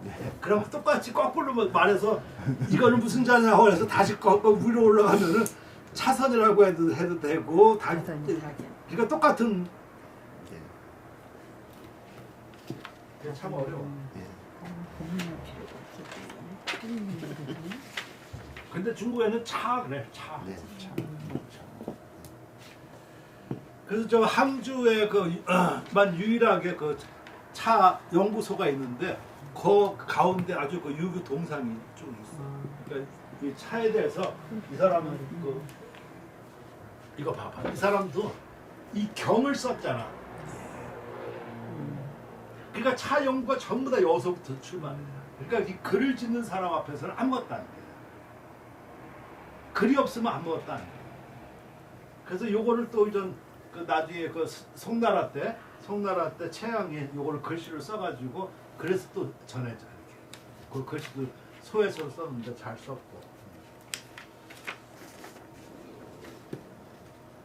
네. 그럼 똑같이 거꾸로 말해서 이거는 무슨 자냐고 해서 다시 거꾸로 위로 올라가면은 차선이라고 해도 되고 다 그러니까 똑같은. 네. 참 어려워. 근데 중국에는 차 그래 차. 네, 참. 그래서 저 항주에 만 유일하게 그 차 연구소가 있는데 그 가운데 아주 그 유교 동상이 쭉 있어. 그러니까 이 차에 대해서 이 사람은 이거 봐봐. 이 사람도 이 경을 썼잖아. 그러니까 차 연구가 전부 다 여기서부터 출발해. 그러니까 이 글을 짓는 사람 앞에서는 아무것도 안 돼. 글이 없으면 아무것도 안 돼. 그래서 요거를 또 그 나중에 그 송나라 때 최양이 요거를 글씨를 써가지고 그래서 또 전해져 이렇게. 그 글씨도 소에서 썼는데 잘 썼고.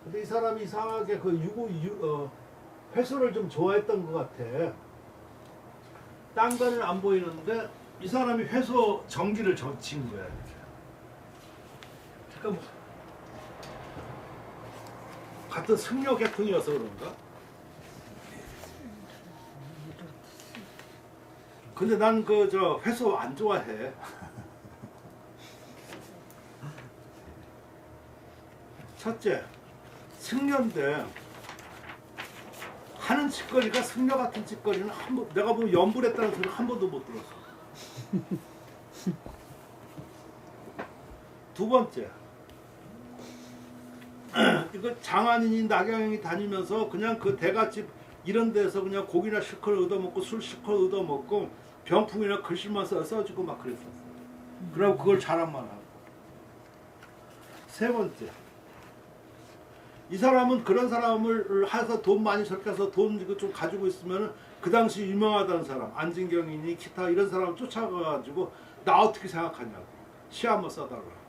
근데 이 사람이 이상하게 그 회소를 좀 좋아했던 것 같아. 딴 거는 안 보이는데 이 사람이 회소 전기를 진 거야. 그러니까 뭐 같은 승려 계통이어서 그런가? 근데 난 회소 안 좋아해. 첫째, 승려인데 하는 짓거리가 승려 같은 짓거리는 내가 보면 염불했다는 소리 한 번도 못 들었어. 두 번째, 이거 장안인이 낙양이 다니면서 그냥 그 대갓집 이런 데서 그냥 고기나 실컷 얻어먹고 술 실컷 얻어먹고 병풍이나 글씨만 써주고 막 그랬었어. 그리고 그걸 자랑만 하고. 세 번째, 이 사람은 그런 사람을 해서 돈 많이 적혀서 돈 좀 가지고 있으면 그 당시 유명하다는 사람 안진경이니 기타 이런 사람 쫓아가가지고 나 어떻게 생각하냐고 시 한번 써달라.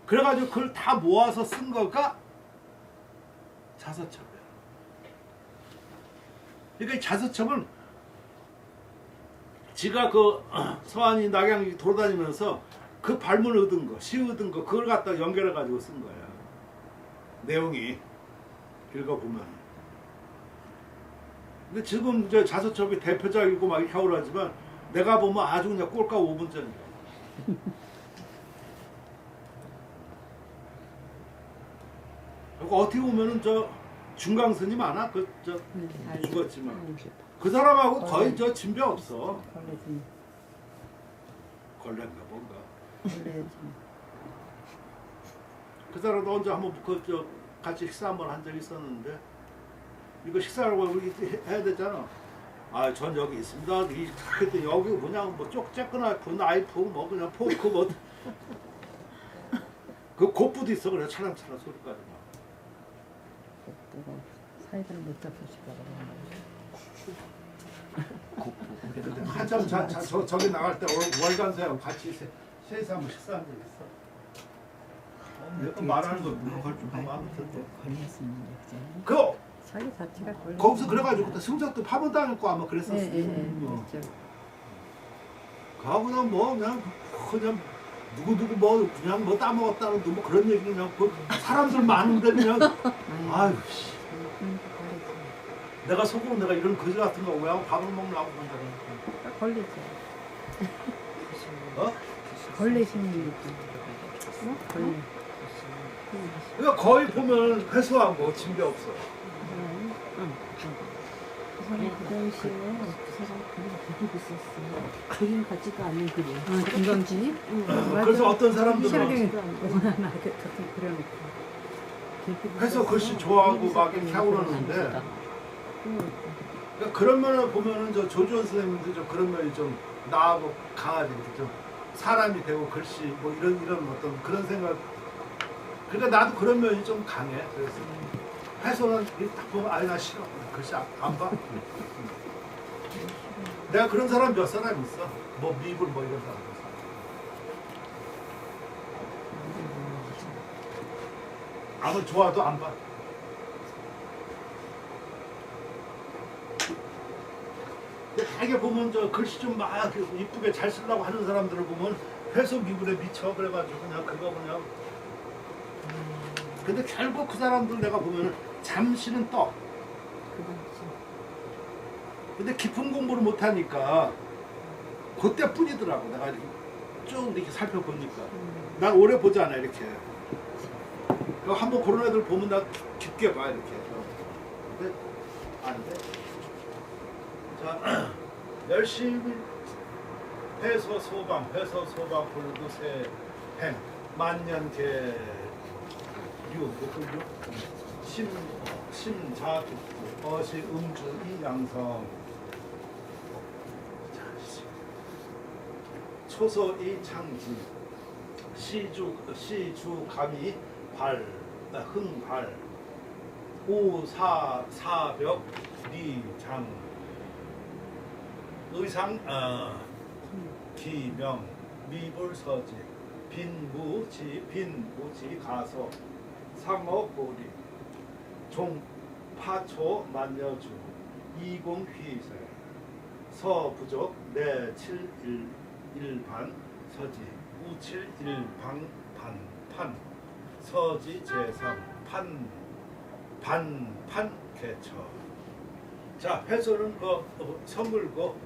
그래가지고 그걸 다 모아서 쓴 거가 자서첩이야. 그러니까 이 자서첩은 지가 그 서한이 낙양이 돌아다니면서 그 발문 얻은 거, 시 얻은 거 그걸 갖다 연결해 가지고 쓴 거야. 내용이 읽어보면. 근데 지금 이제 자서첩이 대표작이고 막 이렇게 하지만 내가 보면 아주 그냥 꼴값 5분짜리야. 그리고 어떻게 보면은 저 중강선이 많아. 그저 죽었지만 그 사람하고 거의 저 진배 없어. 걸레인가 뭔가. 그 사람도 언제 한번 저 같이 식사 한번 한 적이 있었는데 이거 식사하고 우리 해야 되잖아. 아, 전 여기 있습니다. 그때 여기 그냥 뭐 쪽째거나 그 나이프 뭐 그냥 포크 뭐 그 곱부도 있어. 그래 차랑차랑 소리까지 막. 사이다를 못 잡수실까 봐. 한참 저기 나갈 때 월간세하고 같이 셋이 한번 식사한 적 있어. 말하는 거 걸좀 아무튼 그 자기 자체가 걸려. 거기서 그래가지고 또 승적도 파문당했고 아마 그랬었어. 그렇죠. 가고는 뭐 그냥 누구 뭐 그냥 뭐 따먹었다는 뭐 그런 얘기 그냥 그 사람들 많은데 그냥 아유 씨. 내가 속으로 내가 이런 거지 같은 거 왜 하고 밥을 먹으려고 그런다고. 걸리죠. 어? 걸리시는 일이죠. 걸려. 그러니까 거의 보면 회수하고 진배 없어. 그 사람 그 당시에 그 사람 그림 되게 비쌌어. 그림 같지도 않은 그림. 김광진이? 그래서 어떤 사람들은 시력이 워낙 같은 그려놓고. 해서 글씨 좋아하고 막 이렇게 하고 그러는데 그러니까 그런 면을 보면은 저 조지원 선생님도 좀 그런 면이 좀 나하고 강하지. 좀 사람이 되고 글씨 뭐 이런 어떤 그런 생각. 그러니까 나도 그런 면이 좀 강해. 그래서 해서는 딱 보면 아니 나 싫어. 글씨 안 봐. 내가 그런 사람 몇 사람 있어. 뭐 미불 뭐 이런 사람. 아무 좋아도 안 봐. 되게 보면 저 글씨 좀 막 이쁘게 잘 쓰려고 하는 사람들을 보면 해서 미분에 미쳐 그래가지고 그냥 그거 그냥. 근데 결국 그 사람들 내가 보면 잠시는 떠. 근데 깊은 공부를 못하니까 그때뿐이더라고. 내가 이렇게 쭉 이렇게 살펴보니까 난 오래 보지 않아 이렇게. 한번 그런 애들 보면 나 깊게 봐 이렇게. 근데 안 돼. 자, 열심히 회서 소방 불구세 행 만년계 심자두 어시 음주 이양성 초서이 창지 시주 감이 흥발 오사벽 리장 의상 기명 미불서지 빈무지 가서 상어고리 종파초 만여주 이공휘세 서부족 내칠일반 서지 우칠일방판 서지 제삼 반판 개처. 자, 회소는 그 선물고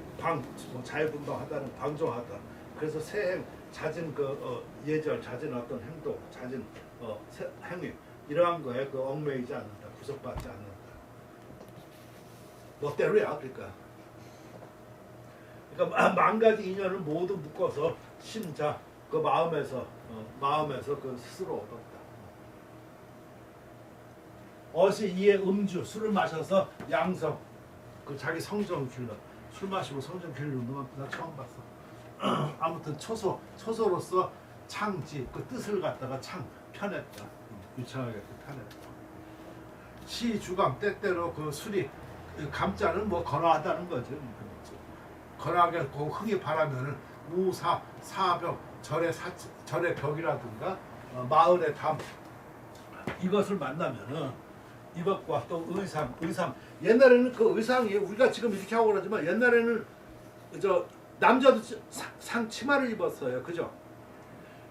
자유분방하다는 방종하다. 그래서 세행 잦은 예절, 잦은 어떤 행동, 잦은 행위 이러한 거에 얽매이지 않는다, 구속받지 않는다. 멋대로야, 그러니까 만 가지 인연을 모두 묶어서 심자 그 마음에서 그 스스로 얻었다. 어시 이에 음주 술을 마셔서 양성 그 자기 성정 길러 술 마시고 성정 길르는 건 나 처음 봤어. 아무튼 초소로서 창지 그 뜻을 갖다가 편했다. 유창하게 편했다. 시주감 때때로 그 술이 감자는 뭐 건화하다는 거죠. 건하게 그 흥이 바라면은 우사 사벽 절의 벽이라든가 마을의 담 이것을 만나면은 이것과 또 의상 옛날에는 그 의상이 우리가 지금 이렇게 하고 그러지만 옛날에는 저 남자도 치마를 입었어요. 그죠?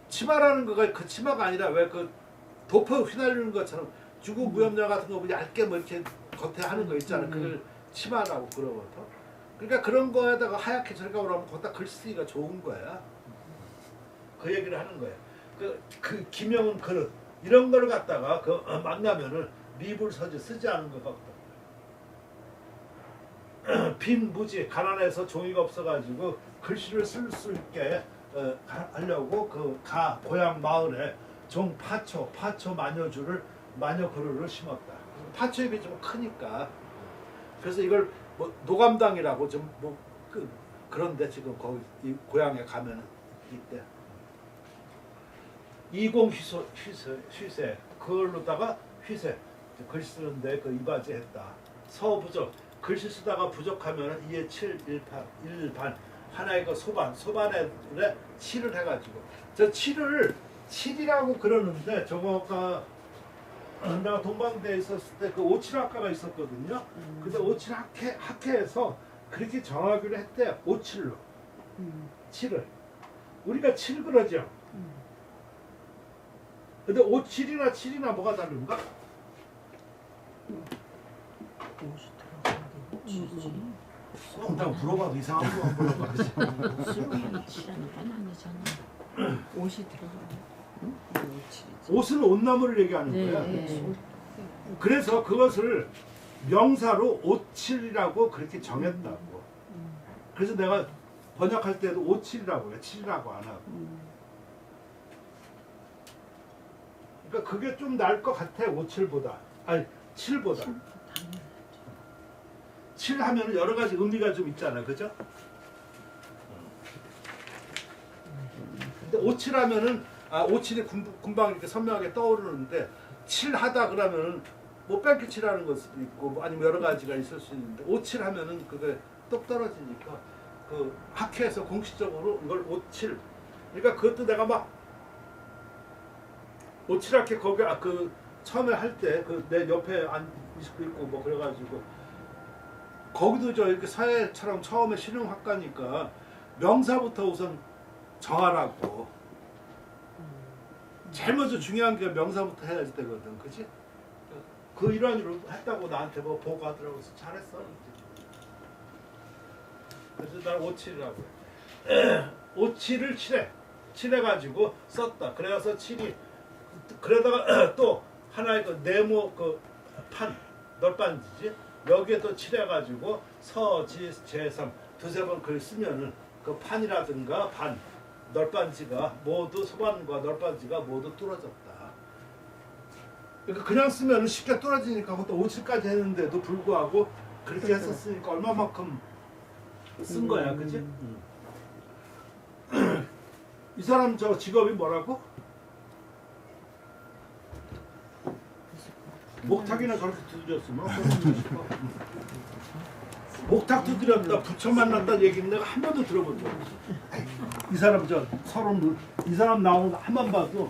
치마라는 거가 그 치마가 아니라 왜 그 덮어 휘날리는 것처럼 중국 무협자 같은 거 얇게 뭐 이렇게 겉에 하는 거 있잖아요. 그걸 치마라고 그러거든. 그러니까 그런 거에다가 하얗게 저렇게 오라면 거기다 글 쓰기가 좋은 거야. 그 얘기를 하는 거예요. 그 김영은 그릇 이런 거를 갖다가 그 만나면은 미불서지 쓰지 않은 것 같다. 빈 무지 가난해서 종이가 없어가지고 글씨를 쓸 수 있게 하려고 그 고향 마을에 종 파초 마녀 그루를 심었다. 파초잎이 좀 크니까 그래서 이걸 뭐 노감당이라고 좀 뭐 그런데 지금 거기 이 고향에 가면은 이때 이공휘세 그걸로다가 휘세 글씨 쓰는데 그 이바지했다. 서부족 글씨 쓰다가 부족하면 2에 7, 1반 하나의 그 소반에 칠을 해가지고 저 칠이라고 그러는데 저거가 내가 동방대에 있었을 때 그 오칠학과가 있었거든요. 근데 오칠학회에서 그렇게 정하기로 했대. 오칠로 칠을 우리가 칠 그러죠. 근데 오칠이나 칠이나 뭐가 다른가? 그냥 물어봐도 이상한 거만 물어봐야지. 수로만 칠하는 건 아니잖아. 옷이 들어가요. 옷은 옷나무를 얘기하는 거야. 그래서 그것을 명사로 오칠이라고 그렇게 정했다고. 그래서 내가 번역할 때도 오칠이라고 해. 칠이라고 안 하고. 그러니까 그게 좀 나을 것 같아. 오칠보다. 아니 칠보다. 칠 하면은 여러 가지 의미가 좀 있잖아. 그죠? 근데 오칠 하면은 오칠이 금방 이렇게 선명하게 떠오르는데 칠하다 그러면은 뭐 뺑기 칠하는 걸 수도 있고 뭐 아니면 여러 가지가 있을 수 있는데 오칠 하면은 그게 똑 떨어지니까 그 학회에서 공식적으로 이걸 오칠 그러니까 그것도 내가 막 오칠학회 거기 그 처음에 할 때 그 내 옆에 앉고 있고 뭐 그래가지고 거기도 저 이렇게 사회처럼 처음에 실용학과니까 명사부터 우선 정하라고. 제일 먼저 중요한 게 명사부터 해야지 되거든, 그치? 그 일환으로 했다고 나한테 뭐 보고하더라고. 그래서 잘했어. 그래서 난 오칠이라고 해. 오칠을 칠해가지고 썼다. 그래서 칠이 그러다가 또 하나의 그 네모 그 판 널빤지지 여기에 또 칠해가지고 서지 재삼 두세 번 글 쓰면은 그 판이라든가 반 널빤지가 모두 소반과 널빤지가 모두 뚫어졌다. 그러니까 그냥 쓰면 쉽게 뚫어지니까 그것도 5칠까지 했는데도 불구하고 그렇게 했었으니까 얼마만큼 쓴 거야, 그지? 이 사람 저 직업이 뭐라고? 목탁이나 저렇게 두드렸으면 목탁 두드렸다 부처 만났다 얘기는 내가 한 번도 들어본 적 없어. 이 사람 저 서른 이 사람 나오는 한 번 봐도